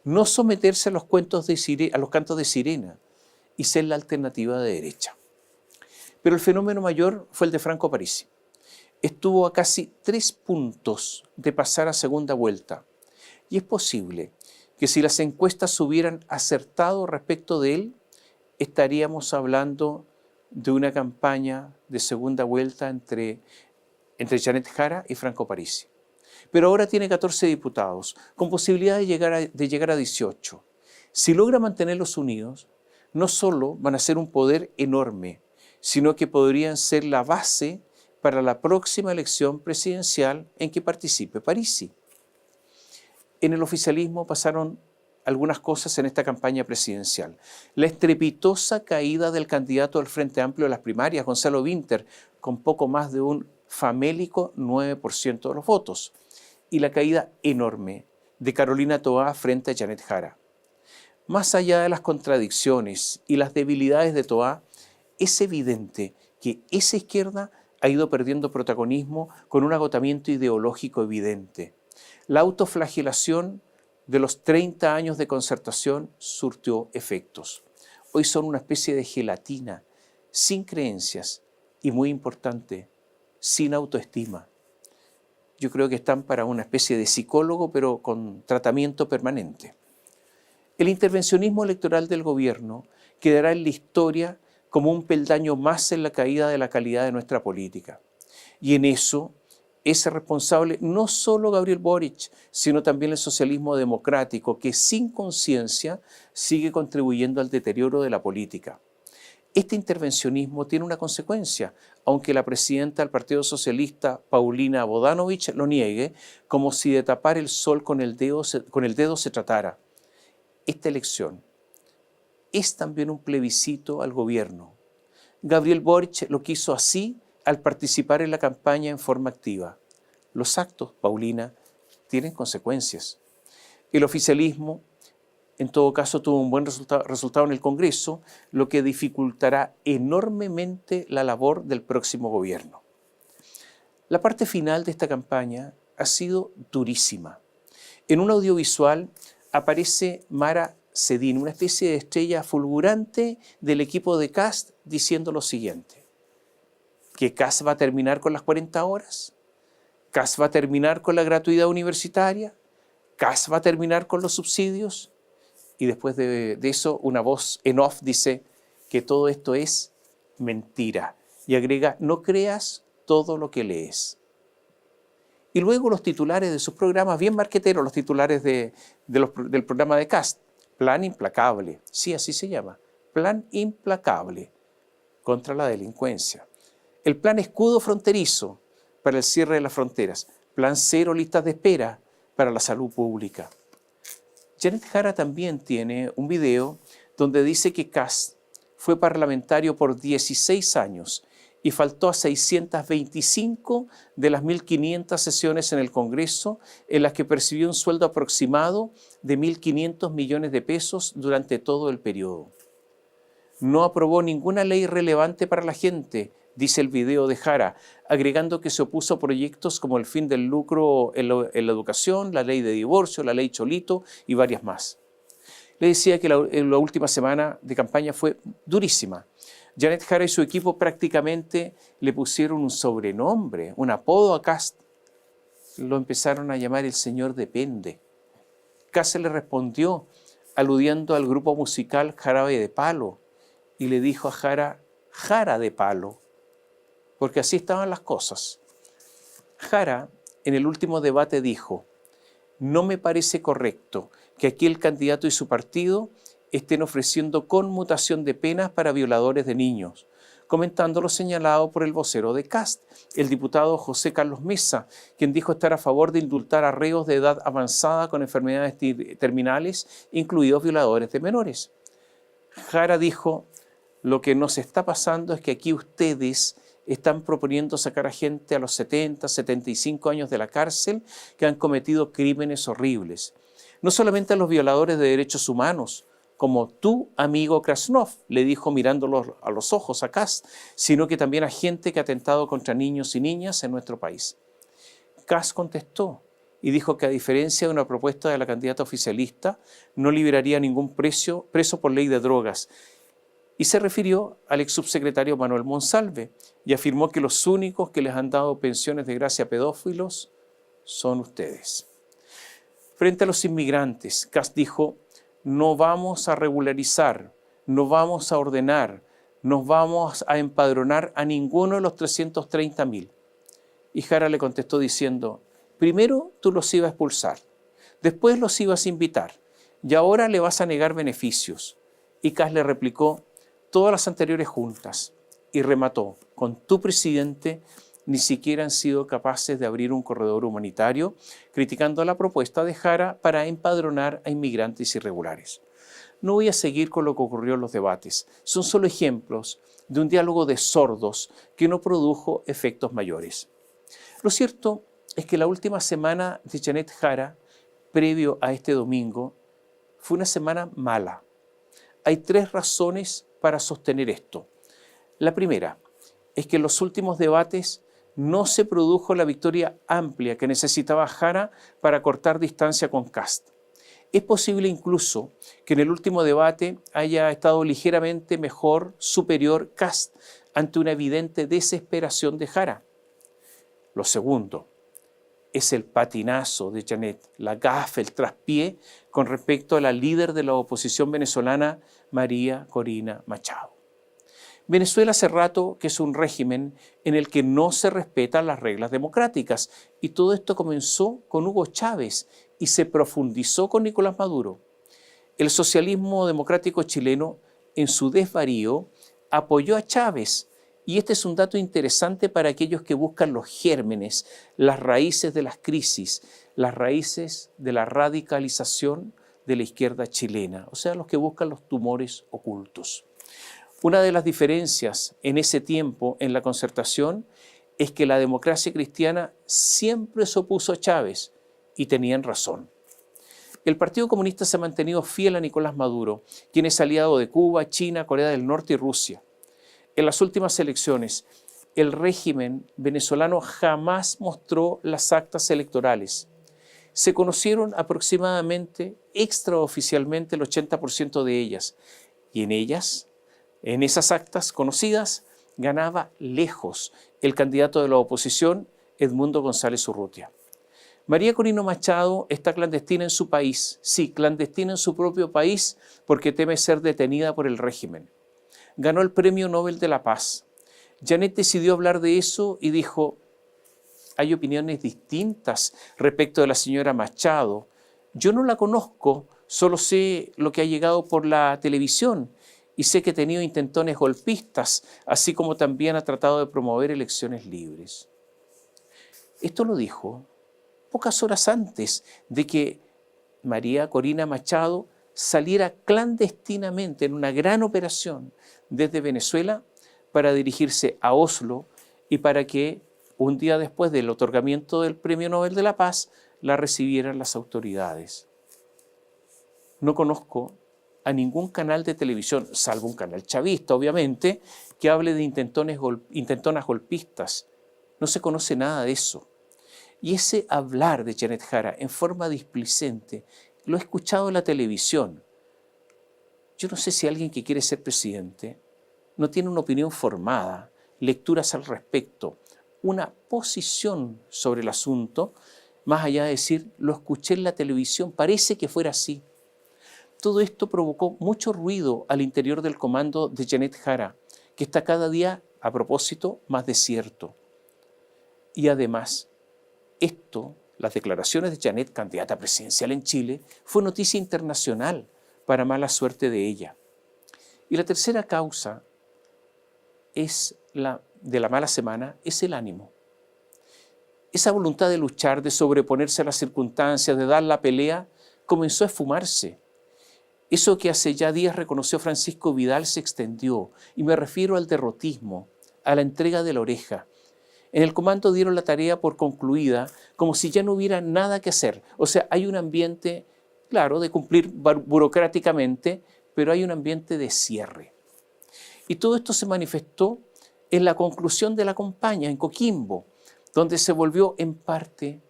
no someterse a los cantos de sirena y ser la alternativa de derecha. Pero el fenómeno mayor fue el de Franco Parisi. Estuvo a casi 3 puntos de pasar a segunda vuelta. Y es posible que si las encuestas hubieran acertado respecto de él, estaríamos hablando de una campaña de segunda vuelta entre Janet Jara y Franco Parisi. Pero ahora tiene 14 diputados, con posibilidad de llegar a 18. Si logra mantenerlos unidos, no solo van a ser un poder enorme, sino que podrían ser la base para la próxima elección presidencial en que participe Parisi. En el oficialismo pasaron algunas cosas en esta campaña presidencial. La estrepitosa caída del candidato del Frente Amplio de las primarias, Gonzalo Vinter, con poco más de un famélico 9% de los votos. Y la caída enorme de Carolina Toá frente a Janet Jara. Más allá de las contradicciones y las debilidades de Toá, es evidente que esa izquierda ha ido perdiendo protagonismo con un agotamiento ideológico evidente. La autoflagelación de los 30 años de concertación surtió efectos. Hoy son una especie de gelatina, sin creencias y, muy importante, sin autoestima. Yo creo que están para una especie de psicólogo, pero con tratamiento permanente. El intervencionismo electoral del gobierno quedará en la historia como un peldaño más en la caída de la calidad de nuestra política. Y en eso es responsable no solo Gabriel Boric, sino también el socialismo democrático, que sin conciencia sigue contribuyendo al deterioro de la política. Este intervencionismo tiene una consecuencia, aunque la presidenta del Partido Socialista, Paulina Bodanovich, lo niegue, como si de tapar el sol con el dedo se tratara. Esta elección es también un plebiscito al gobierno. Gabriel Boric lo quiso así al participar en la campaña en forma activa. Los actos, Paulina, tienen consecuencias. El oficialismo, en todo caso, tuvo un buen resultado en el Congreso, lo que dificultará enormemente la labor del próximo gobierno. La parte final de esta campaña ha sido durísima. En un audiovisual aparece Mara Cedín, una especie de estrella fulgurante del equipo de Kast, diciendo lo siguiente: ¿que Kast va a terminar con las 40 horas? ¿Kast va a terminar con la gratuidad universitaria? ¿Kast va a terminar con los subsidios? Y después de eso, una voz en off dice que todo esto es mentira. Y agrega: no creas todo lo que lees. Y luego los titulares de sus programas, bien marqueteros, los titulares del programa de Kast: Plan implacable, sí, así se llama, plan implacable contra la delincuencia. El plan escudo fronterizo para el cierre de las fronteras. Plan cero listas de espera para la salud pública. Janet Jara también tiene un video donde dice que Kast fue parlamentario por 16 años y faltó a 625 de las 1.500 sesiones en el Congreso, en las que percibió un sueldo aproximado de 1.500 millones de pesos durante todo el periodo. No aprobó ninguna ley relevante para la gente, dice el video de Jara, agregando que se opuso a proyectos como el fin del lucro en la educación, la ley de divorcio, la ley Cholito y varias más. Le decía que la última semana de campaña fue durísima. Janet Jara y su equipo prácticamente le pusieron un sobrenombre, un apodo a Kast. Lo empezaron a llamar el señor Depende. Kast le respondió aludiendo al grupo musical Jarabe de Palo y le dijo a Jara: Jara de Palo, porque así estaban las cosas. Jara en el último debate dijo: no me parece correcto que aquí el candidato y su partido estén ofreciendo conmutación de penas para violadores de niños, comentando lo señalado por el vocero de Kast, el diputado José Carlos Mesa, quien dijo estar a favor de indultar a reos de edad avanzada con enfermedades terminales, incluidos violadores de menores. Jara dijo: lo que nos está pasando es que aquí ustedes están proponiendo sacar a gente a los 70, 75 años de la cárcel que han cometido crímenes horribles. No solamente a los violadores de derechos humanos, como tu amigo Krasnov, le dijo mirándolo a los ojos a Kast, sino que también a gente que ha atentado contra niños y niñas en nuestro país. Kast contestó y dijo que, a diferencia de una propuesta de la candidata oficialista, no liberaría a ningún preso por ley de drogas. Y se refirió al ex subsecretario Manuel Monsalve y afirmó que los únicos que les han dado pensiones de gracia a pedófilos son ustedes. Frente a los inmigrantes, Kast dijo: no vamos a regularizar, no vamos a ordenar, no vamos a empadronar a ninguno de los 330.000. Y Jara le contestó diciendo: primero tú los ibas a expulsar, después los ibas a invitar y ahora le vas a negar beneficios. Y Kast le replicó: todas las anteriores juntas, y remató: con tu presidente ni siquiera han sido capaces de abrir un corredor humanitario, criticando la propuesta de Jara para empadronar a inmigrantes irregulares. No voy a seguir con lo que ocurrió en los debates. Son solo ejemplos de un diálogo de sordos que no produjo efectos mayores. Lo cierto es que la última semana de Janet Jara, previo a este domingo, fue una semana mala. Hay 3 razones para sostener esto. La primera es que en los últimos debates no se produjo la victoria amplia que necesitaba Jara para cortar distancia con Kast. Es posible incluso que en el último debate haya estado ligeramente mejor, superior Kast, ante una evidente desesperación de Jara. Lo segundo es el patinazo de Janet, la gafe, el traspié con respecto a la líder de la oposición venezolana, María Corina Machado. Venezuela hace rato que es un régimen en el que no se respetan las reglas democráticas, y todo esto comenzó con Hugo Chávez y se profundizó con Nicolás Maduro. El socialismo democrático chileno, en su desvarío, apoyó a Chávez, y este es un dato interesante para aquellos que buscan los gérmenes, las raíces de las crisis, las raíces de la radicalización de la izquierda chilena, o sea, los que buscan los tumores ocultos. Una de las diferencias en ese tiempo en la Concertación es que la democracia cristiana siempre se opuso a Chávez, y tenían razón. El Partido Comunista se ha mantenido fiel a Nicolás Maduro, quien es aliado de Cuba, China, Corea del Norte y Rusia. En las últimas elecciones, el régimen venezolano jamás mostró las actas electorales. Se conocieron aproximadamente, extraoficialmente, el 80% de ellas, y en esas actas conocidas, ganaba lejos el candidato de la oposición, Edmundo González Urrutia. María Corina Machado está clandestina en su país, sí, clandestina en su propio país, porque teme ser detenida por el régimen. Ganó el Premio Nobel de la Paz. Janet decidió hablar de eso y dijo: hay opiniones distintas respecto de la señora Machado. Yo no la conozco, solo sé lo que ha llegado por la televisión, y sé que ha tenido intentones golpistas, así como también ha tratado de promover elecciones libres. Esto lo dijo pocas horas antes de que María Corina Machado saliera clandestinamente en una gran operación desde Venezuela para dirigirse a Oslo, y para que un día después del otorgamiento del Premio Nobel de la Paz la recibieran las autoridades. No conozco a ningún canal de televisión, salvo un canal chavista, obviamente, que hable de intentonas golpistas. No se conoce nada de eso. Y ese hablar de Janet Jara en forma displicente, lo he escuchado en la televisión. Yo no sé si alguien que quiere ser presidente no tiene una opinión formada, lecturas al respecto, una posición sobre el asunto, más allá de decir, lo escuché en la televisión, parece que fuera así. Todo esto provocó mucho ruido al interior del comando de Janet Jara, que está cada día, a propósito, más desierto. Y además, las declaraciones de Janet, candidata presidencial en Chile, fue noticia internacional para mala suerte de ella. Y la tercera causa de la mala semana es el ánimo. Esa voluntad de luchar, de sobreponerse a las circunstancias, de dar la pelea, comenzó a esfumarse. Eso que hace ya días reconoció Francisco Vidal se extendió, y me refiero al derrotismo, a la entrega de la oreja. En el comando dieron la tarea por concluida, como si ya no hubiera nada que hacer. O sea, hay un ambiente, claro, de cumplir burocráticamente, pero hay un ambiente de cierre. Y todo esto se manifestó en la conclusión de la campaña, en Coquimbo, donde se volvió en parte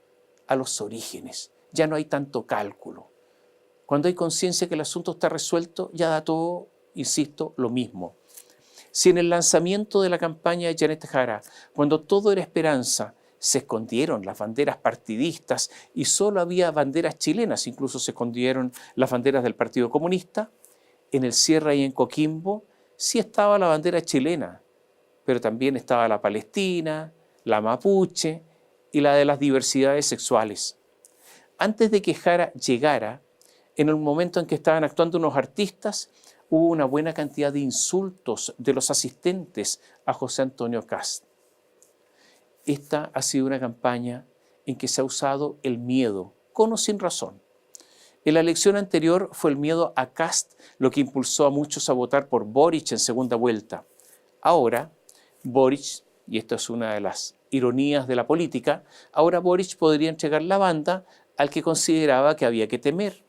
a los orígenes. Ya no hay tanto cálculo. Cuando hay conciencia que el asunto está resuelto, ya da todo, insisto, lo mismo. Si en el lanzamiento de la campaña de Janet Jara, cuando todo era esperanza, se escondieron las banderas partidistas y solo había banderas chilenas, incluso se escondieron las banderas del Partido Comunista, en el cierre y en Coquimbo sí estaba la bandera chilena, pero también estaba la palestina, la mapuche y la de las diversidades sexuales. Antes de que Jara llegara, en el momento en que estaban actuando unos artistas, hubo una buena cantidad de insultos de los asistentes a José Antonio Kast. Esta ha sido una campaña en que se ha usado el miedo, con o sin razón. En la elección anterior fue el miedo a Kast lo que impulsó a muchos a votar por Boric en segunda vuelta. Ahora, Boric, y esto es una de las ironías de la política, ahora Boric podría entregar la banda al que consideraba que había que temer.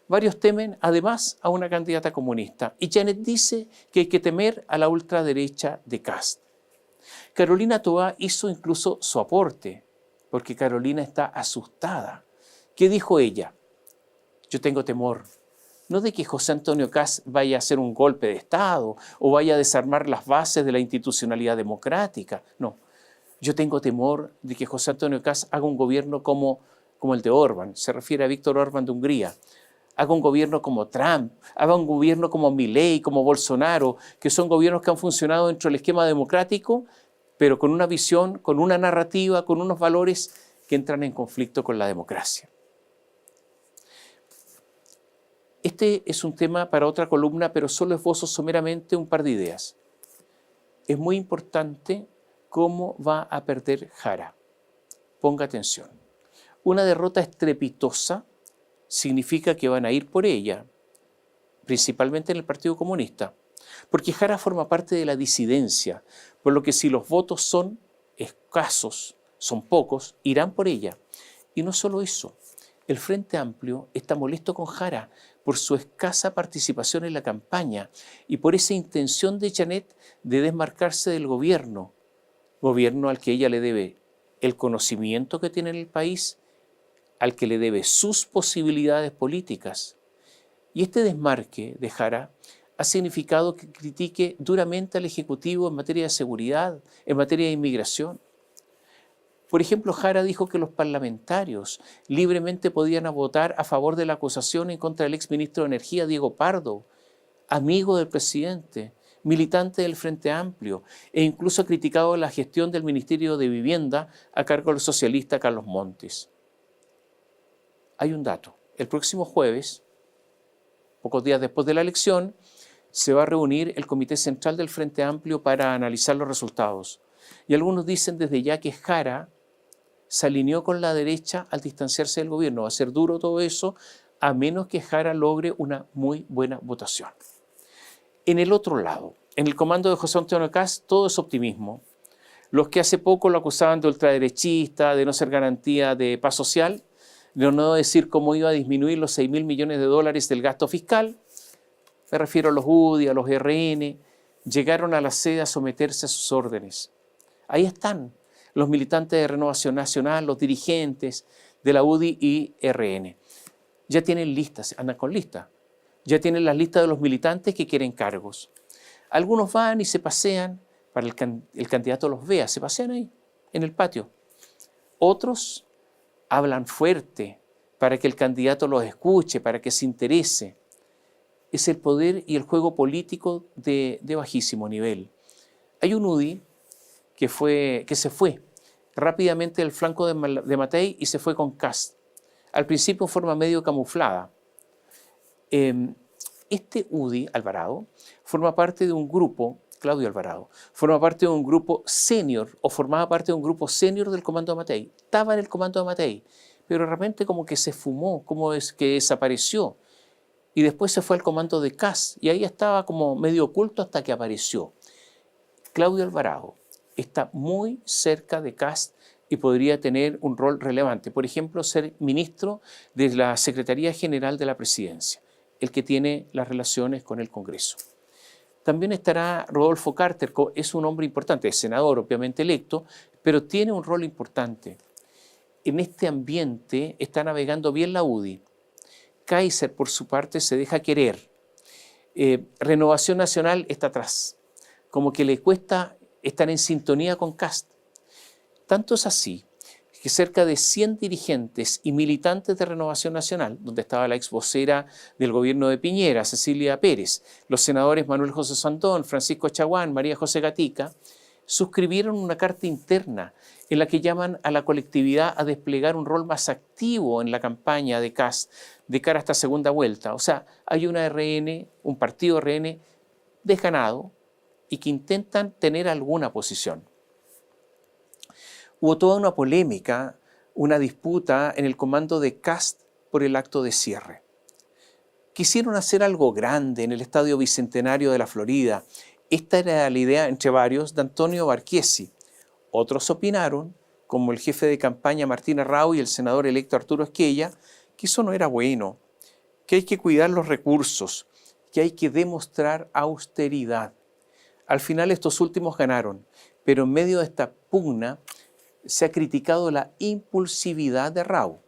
Varios temen, además, a una candidata comunista. Y Janet dice que hay que temer a la ultraderecha de Kast. Carolina Toá hizo incluso su aporte, porque Carolina está asustada. ¿Qué dijo ella? Yo tengo temor, no de que José Antonio Kast vaya a hacer un golpe de Estado o vaya a desarmar las bases de la institucionalidad democrática. No, yo tengo temor de que José Antonio Kast haga un gobierno como el de Orbán, se refiere a Víctor Orbán de Hungría, haga un gobierno como Trump, haga un gobierno como Milei, como Bolsonaro, que son gobiernos que han funcionado dentro del esquema democrático, pero con una visión, con una narrativa, con unos valores que entran en conflicto con la democracia. Este es un tema para otra columna, pero solo esbozo someramente un par de ideas. Es muy importante cómo va a perder Jara. Ponga atención. Una derrota estrepitosa significa que van a ir por ella, principalmente en el Partido Comunista, porque Jara forma parte de la disidencia, por lo que si los votos son escasos, son pocos, irán por ella. Y no solo eso, el Frente Amplio está molesto con Jara por su escasa participación en la campaña y por esa intención de Janet de desmarcarse del gobierno al que ella le debe el conocimiento que tiene en el país, al que le debe sus posibilidades políticas. Y este desmarque de Jara ha significado que critique duramente al Ejecutivo en materia de seguridad, en materia de inmigración. Por ejemplo, Jara dijo que los parlamentarios libremente podían votar a favor de la acusación en contra del exministro de Energía, Diego Pardo, amigo del presidente, militante del Frente Amplio, e incluso ha criticado la gestión del Ministerio de Vivienda a cargo del socialista Carlos Montes. Hay un dato. El próximo jueves, pocos días después de la elección, se va a reunir el Comité Central del Frente Amplio para analizar los resultados. Y algunos dicen desde ya que Jara se alineó con la derecha al distanciarse del gobierno. Va a ser duro todo eso, a menos que Jara logre una muy buena votación. En el otro lado, en el comando de José Antonio Kast, todo es optimismo. Los que hace poco lo acusaban de ultraderechista, de no ser garantía de paz social, de no decir cómo iba a disminuir los 6.000 millones de dólares del gasto fiscal, me refiero a los UDI, a los RN, llegaron a la sede a someterse a sus órdenes. Ahí están los militantes de Renovación Nacional, los dirigentes de la UDI y RN. Ya tienen listas, andan con listas. Ya tienen las listas de los militantes que quieren cargos. Algunos van y se pasean para el candidato los vea, se pasean ahí, en el patio. Otros hablan fuerte para que el candidato los escuche, para que se interese. Es el poder y el juego político de bajísimo nivel. Hay un UDI que se fue rápidamente del flanco de Matei y se fue con Kast. Al principio en forma medio camuflada. Este UDI, Alvarado, forma parte de un grupo, Claudio Alvarado, forma parte de un grupo senior o formaba parte de un grupo senior del comando de Matei. Estaba en el comando de Matei, pero de repente como que se fumó, como es que desapareció. Y después se fue al comando de Kast y ahí estaba como medio oculto hasta que apareció. Claudio Alvarado está muy cerca de Kast y podría tener un rol relevante. Por ejemplo, ser ministro de la Secretaría General de la Presidencia, el que tiene las relaciones con el Congreso. También estará Rodolfo Carter, es un hombre importante, es senador obviamente electo, pero tiene un rol importante. En este ambiente está navegando bien la UDI. Kaiser, por su parte, se deja querer. Renovación Nacional está atrás, como que le cuesta estar en sintonía con Kast. Tanto es así que cerca de 100 dirigentes y militantes de Renovación Nacional, donde estaba la ex vocera del gobierno de Piñera, Cecilia Pérez, los senadores Manuel José Sandón, Francisco Chaguán, María José Gatica, suscribieron una carta interna en la que llaman a la colectividad a desplegar un rol más activo en la campaña de Kast de cara a esta segunda vuelta. O sea, hay una RN, un partido RN desganado y que intentan tener alguna posición. Hubo toda una polémica, una disputa en el comando de Kast por el acto de cierre. Quisieron hacer algo grande en el Estadio Bicentenario de la Florida. Esta era la idea, entre varios, de Antonio Barquiesi. Otros opinaron, como el jefe de campaña Martín Arrau y el senador electo Arturo Esquella, que eso no era bueno. que hay que cuidar los recursos, que hay que demostrar austeridad. Al final estos últimos ganaron, pero en medio de esta pugna se ha criticado la impulsividad de Rao.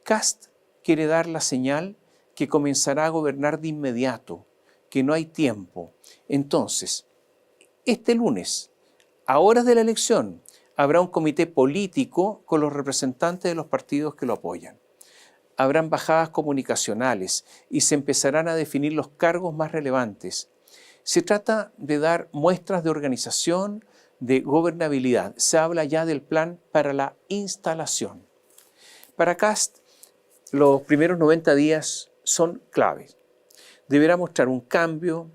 Kast quiere dar la señal que comenzará a gobernar de inmediato, que no hay tiempo. Entonces, este lunes, a horas de la elección, habrá un comité político con los representantes de los partidos que lo apoyan. Habrán bajadas comunicacionales y se empezarán a definir los cargos más relevantes. Se trata de dar muestras de organización, de gobernabilidad. Se habla ya del plan para la instalación. Para Kast, los primeros 90 días son claves. Deberá mostrar un cambio,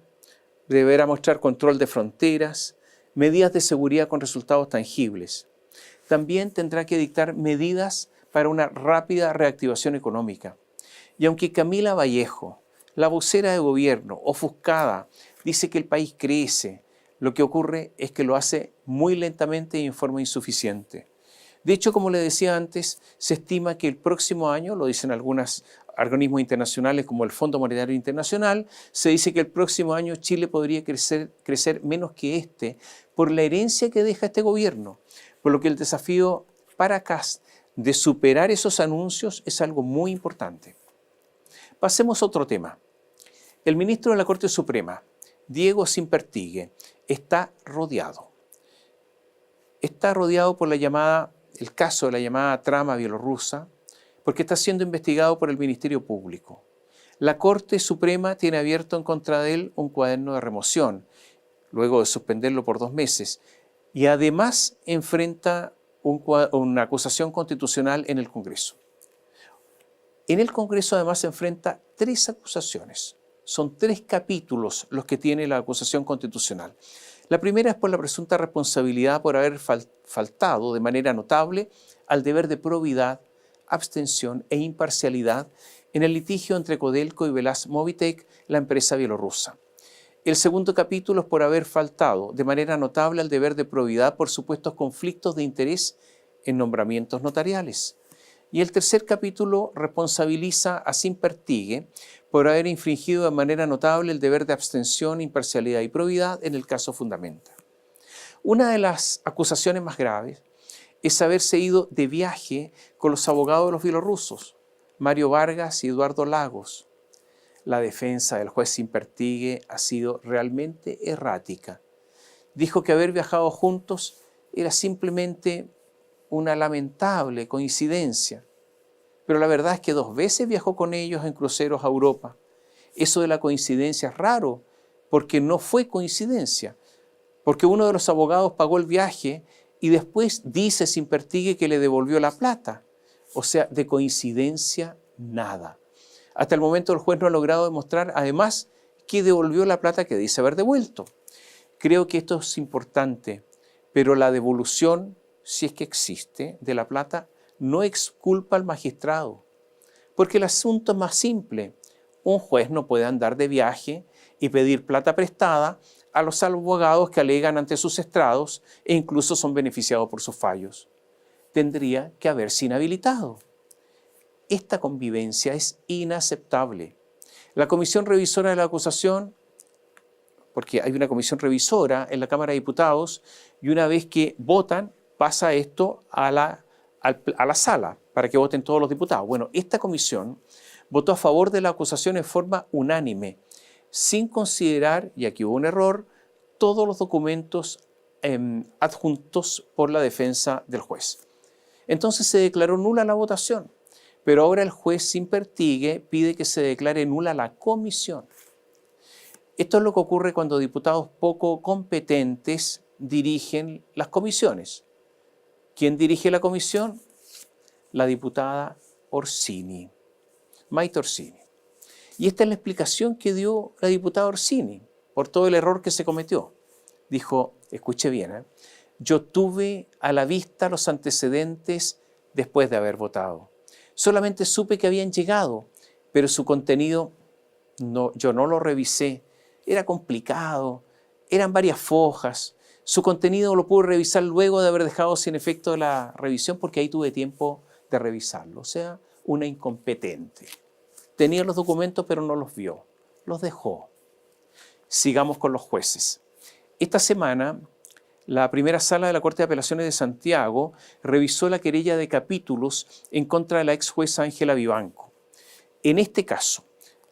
deberá mostrar control de fronteras, medidas de seguridad con resultados tangibles. También tendrá que dictar medidas para una rápida reactivación económica. Y aunque Camila Vallejo, la vocera de gobierno, ofuscada, dice que el país crece, lo que ocurre es que lo hace muy lentamente y en forma insuficiente. De hecho, como le decía antes, se estima que el próximo año, lo dicen algunos organismos internacionales como el Fondo Monetario Internacional, se dice que el próximo año Chile podría crecer menos que este por la herencia que deja este gobierno. Por lo que el desafío para Kast de superar esos anuncios es algo muy importante. Pasemos a otro tema. El ministro de la Corte Suprema, Diego Sínpertigue, está rodeado. Está rodeado por el caso de la llamada trama bielorrusa, porque está siendo investigado por el Ministerio Público. La Corte Suprema tiene abierto en contra de él un cuaderno de remoción, luego de suspenderlo por 2 meses, y además enfrenta una acusación constitucional en el Congreso. En el Congreso además se enfrenta 3 acusaciones. Son 3 capítulos los que tiene la acusación constitucional. La primera es por la presunta responsabilidad por haber faltado de manera notable al deber de probidad, abstención e imparcialidad en el litigio entre Codelco y Velaz Movitech, la empresa bielorrusa. El segundo capítulo es por haber faltado de manera notable al deber de probidad por supuestos conflictos de interés en nombramientos notariales. Y el tercer capítulo responsabiliza a Sínpertigue por haber infringido de manera notable el deber de abstención, imparcialidad y probidad en el caso Fundamenta. Una de las acusaciones más graves es haberse ido de viaje con los abogados de los bielorrusos, Mario Vargas y Eduardo Lagos. La defensa del juez Sínpertigue ha sido realmente errática. Dijo que haber viajado juntos era simplemente una lamentable coincidencia, pero la verdad es que 2 veces viajó con ellos en cruceros a Europa. Eso de la coincidencia es raro, porque no fue coincidencia, porque uno de los abogados pagó el viaje y después dice Sínpertigue que le devolvió la plata. O sea, de coincidencia, nada. Hasta el momento el juez no ha logrado demostrar, además, que devolvió la plata que dice haber devuelto. Creo que esto es importante, pero la devolución, si es que existe, de la plata, no exculpa al magistrado, porque el asunto es más simple. Un juez no puede andar de viaje y pedir plata prestada a los abogados que alegan ante sus estrados e incluso son beneficiados por sus fallos. Tendría que haberse inhabilitado. Esta convivencia es inaceptable. La comisión revisora de la acusación, porque hay una comisión revisora en la Cámara de Diputados, y una vez que votan, pasa esto a la sala para que voten todos los diputados. Bueno, esta comisión votó a favor de la acusación en forma unánime, sin considerar, y aquí hubo un error, todos los documentos adjuntos por la defensa del juez. Entonces se declaró nula la votación, pero ahora el juez Sínpertigue pide que se declare nula la comisión. Esto es lo que ocurre cuando diputados poco competentes dirigen las comisiones. ¿Quién dirige la comisión? La diputada Orsini, Maite Orsini. Y esta es la explicación que dio la diputada Orsini por todo el error que se cometió. Dijo, escuche bien, yo tuve a la vista los antecedentes después de haber votado. Solamente supe que habían llegado, pero su contenido yo no lo revisé. Era complicado, eran varias fojas. Su contenido lo pude revisar luego de haber dejado sin efecto la revisión porque ahí tuve tiempo de revisarlo. O sea, una incompetente. tenía los documentos pero no los vio, los dejó. Sigamos con los jueces. Esta semana, la primera sala de la Corte de Apelaciones de Santiago revisó la querella de capítulos en contra de la ex jueza Ángela Vivanco. En este caso,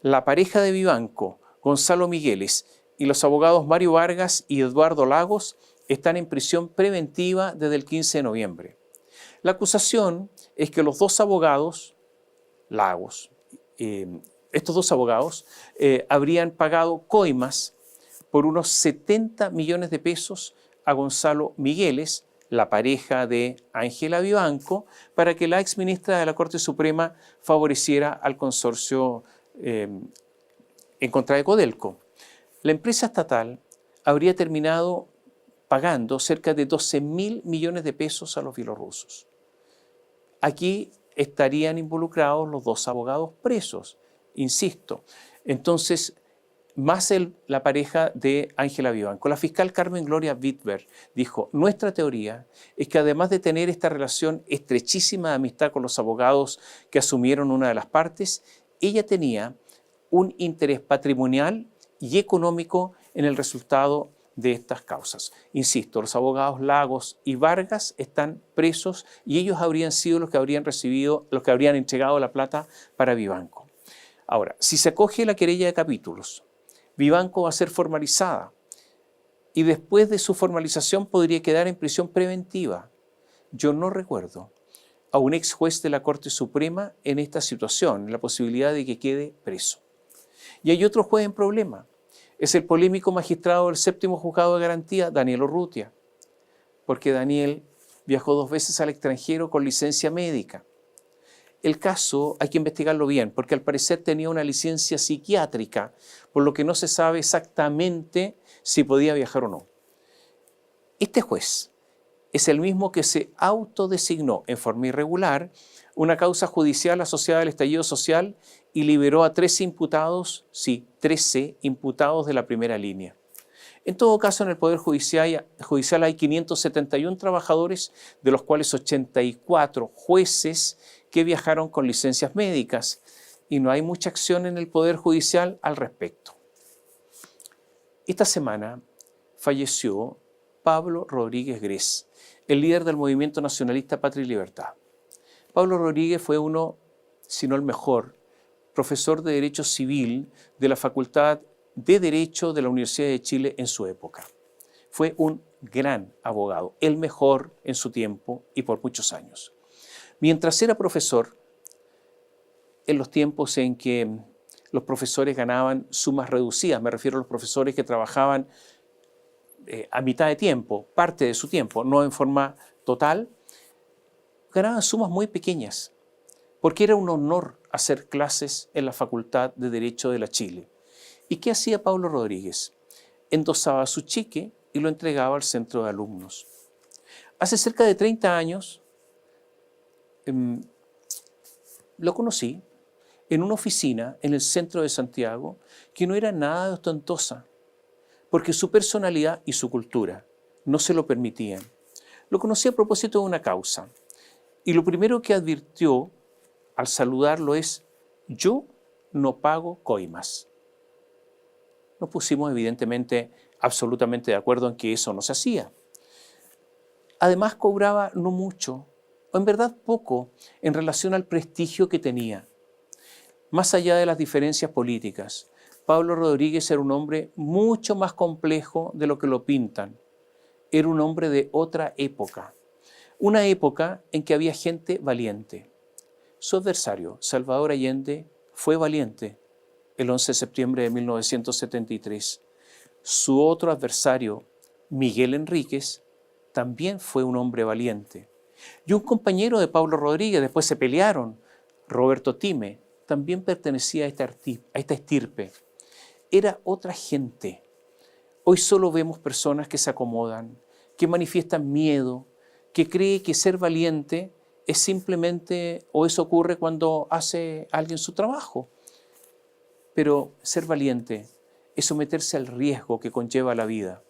la pareja de Vivanco, Gonzalo Migueles, y los abogados Mario Vargas y Eduardo Lagos están en prisión preventiva desde el 15 de noviembre. La acusación es que los dos abogados, estos dos abogados, habrían pagado coimas por unos 70 millones de pesos a Gonzalo Migueles, la pareja de Ángela Vivanco, para que la exministra de la Corte Suprema favoreciera al consorcio en contra de Codelco. La empresa estatal habría terminado pagando cerca de 12.000 millones de pesos a los bielorrusos. Aquí estarían involucrados los dos abogados presos, insisto. Entonces, más la pareja de Ángela Vivanco. La fiscal Carmen Gloria Wittberg dijo, nuestra teoría es que además de tener esta relación estrechísima de amistad con los abogados que asumieron una de las partes, ella tenía un interés patrimonial y económico en el resultado de estas causas. Insisto, los abogados Lagos y Vargas están presos y ellos habrían sido los que habrían recibido, los que habrían entregado la plata para Vivanco. Ahora, si se acoge la querella de capítulos, Vivanco va a ser formalizada y después de su formalización podría quedar en prisión preventiva. Yo no recuerdo a un ex juez de la Corte Suprema en esta situación, la posibilidad de que quede preso. Y hay otro juez en problema, es el polémico magistrado del séptimo juzgado de garantía, Daniel Urrutia, porque Daniel viajó 2 veces al extranjero con licencia médica. El caso hay que investigarlo bien, porque al parecer tenía una licencia psiquiátrica, por lo que no se sabe exactamente si podía viajar o no. Este juez es el mismo que se autodesignó en forma irregular una causa judicial asociada al estallido social y liberó a 13 imputados, sí, 13 imputados de la primera línea. En todo caso, en el Poder Judicial hay 571 trabajadores, de los cuales 84 jueces que viajaron con licencias médicas, y no hay mucha acción en el Poder Judicial al respecto. Esta semana falleció Pablo Rodríguez Grez, el líder del movimiento nacionalista Patria y Libertad. Pablo Rodríguez fue uno, si no el mejor, profesor de Derecho Civil de la Facultad de Derecho de la Universidad de Chile en su época. Fue un gran abogado, el mejor en su tiempo y por muchos años. Mientras era profesor, en los tiempos en que los profesores ganaban sumas reducidas, me refiero a los profesores que trabajaban a mitad de tiempo, parte de su tiempo, no en forma total, ganaban sumas muy pequeñas, porque era un honor hacer clases en la Facultad de Derecho de la Chile. ¿Y qué hacía Pablo Rodríguez? Endosaba su cheque y lo entregaba al centro de alumnos. Hace cerca de 30 años lo conocí en una oficina en el centro de Santiago que no era nada ostentosa, porque su personalidad y su cultura no se lo permitían. Lo conocí a propósito de una causa y lo primero que advirtió al saludarlo es: yo no pago coimas. Nos pusimos evidentemente absolutamente de acuerdo en que eso no se hacía. Además cobraba no mucho, o en verdad poco, en relación al prestigio que tenía. Más allá de las diferencias políticas, Pablo Rodríguez era un hombre mucho más complejo de lo que lo pintan. Era un hombre de otra época, una época en que había gente valiente. Su adversario, Salvador Allende, fue valiente el 11 de septiembre de 1973. Su otro adversario, Miguel Enríquez, también fue un hombre valiente. Y un compañero de Pablo Rodríguez, después se pelearon, Roberto Time, también pertenecía a esta estirpe. Era otra gente. Hoy solo vemos personas que se acomodan, que manifiestan miedo, que creen que ser valiente es simplemente, o eso ocurre cuando hace alguien su trabajo. Pero ser valiente es someterse al riesgo que conlleva la vida.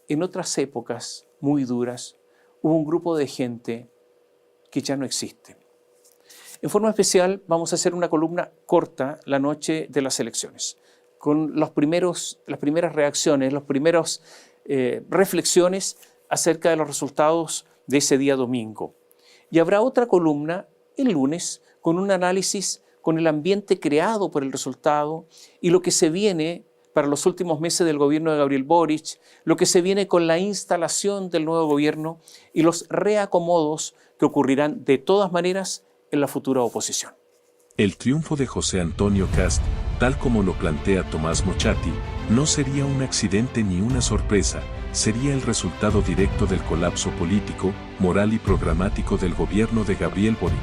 En otras épocas muy duras hubo un grupo de gente que ya no existe. En forma especial vamos a hacer una columna corta la noche de las elecciones, con las primeras reacciones, las primeras reflexiones acerca de los resultados de ese día domingo. Y habrá otra columna el lunes con un análisis con el ambiente creado por el resultado y lo que se viene para los últimos meses del gobierno de Gabriel Boric, lo que se viene con la instalación del nuevo gobierno y los reacomodos que ocurrirán de todas maneras en la futura oposición. El triunfo de José Antonio Kast, tal como lo plantea Tomás Mochati, no sería un accidente ni una sorpresa, sería el resultado directo del colapso político, moral y programático del gobierno de Gabriel Boric.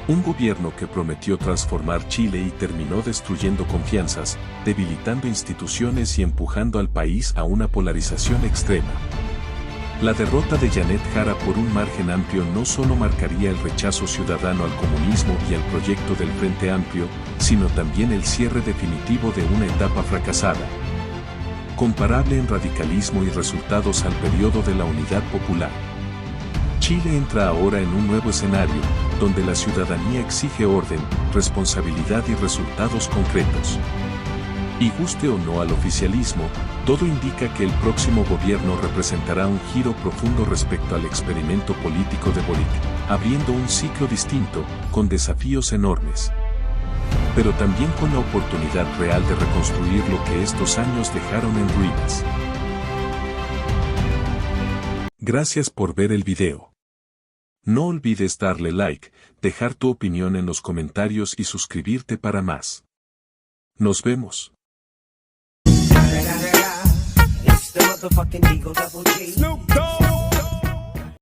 Un gobierno que prometió transformar Chile y terminó destruyendo confianzas, debilitando instituciones y empujando al país a una polarización extrema. La derrota de Janet Jara por un margen amplio no solo marcaría el rechazo ciudadano al comunismo y al proyecto del Frente Amplio, sino también el cierre definitivo de una etapa fracasada, comparable en radicalismo y resultados al periodo de la Unidad Popular. Chile entra ahora en un nuevo escenario, donde la ciudadanía exige orden, responsabilidad y resultados concretos. Y guste o no al oficialismo, todo indica que el próximo gobierno representará un giro profundo respecto al experimento político de Boric, abriendo un ciclo distinto, con desafíos enormes, pero también con la oportunidad real de reconstruir lo que estos años dejaron en ruinas. Gracias por ver el video. No olvides darle like, dejar tu opinión en los comentarios y suscribirte para más. Nos vemos. It's the motherfucking Eagle Double G. Snoop Dogg.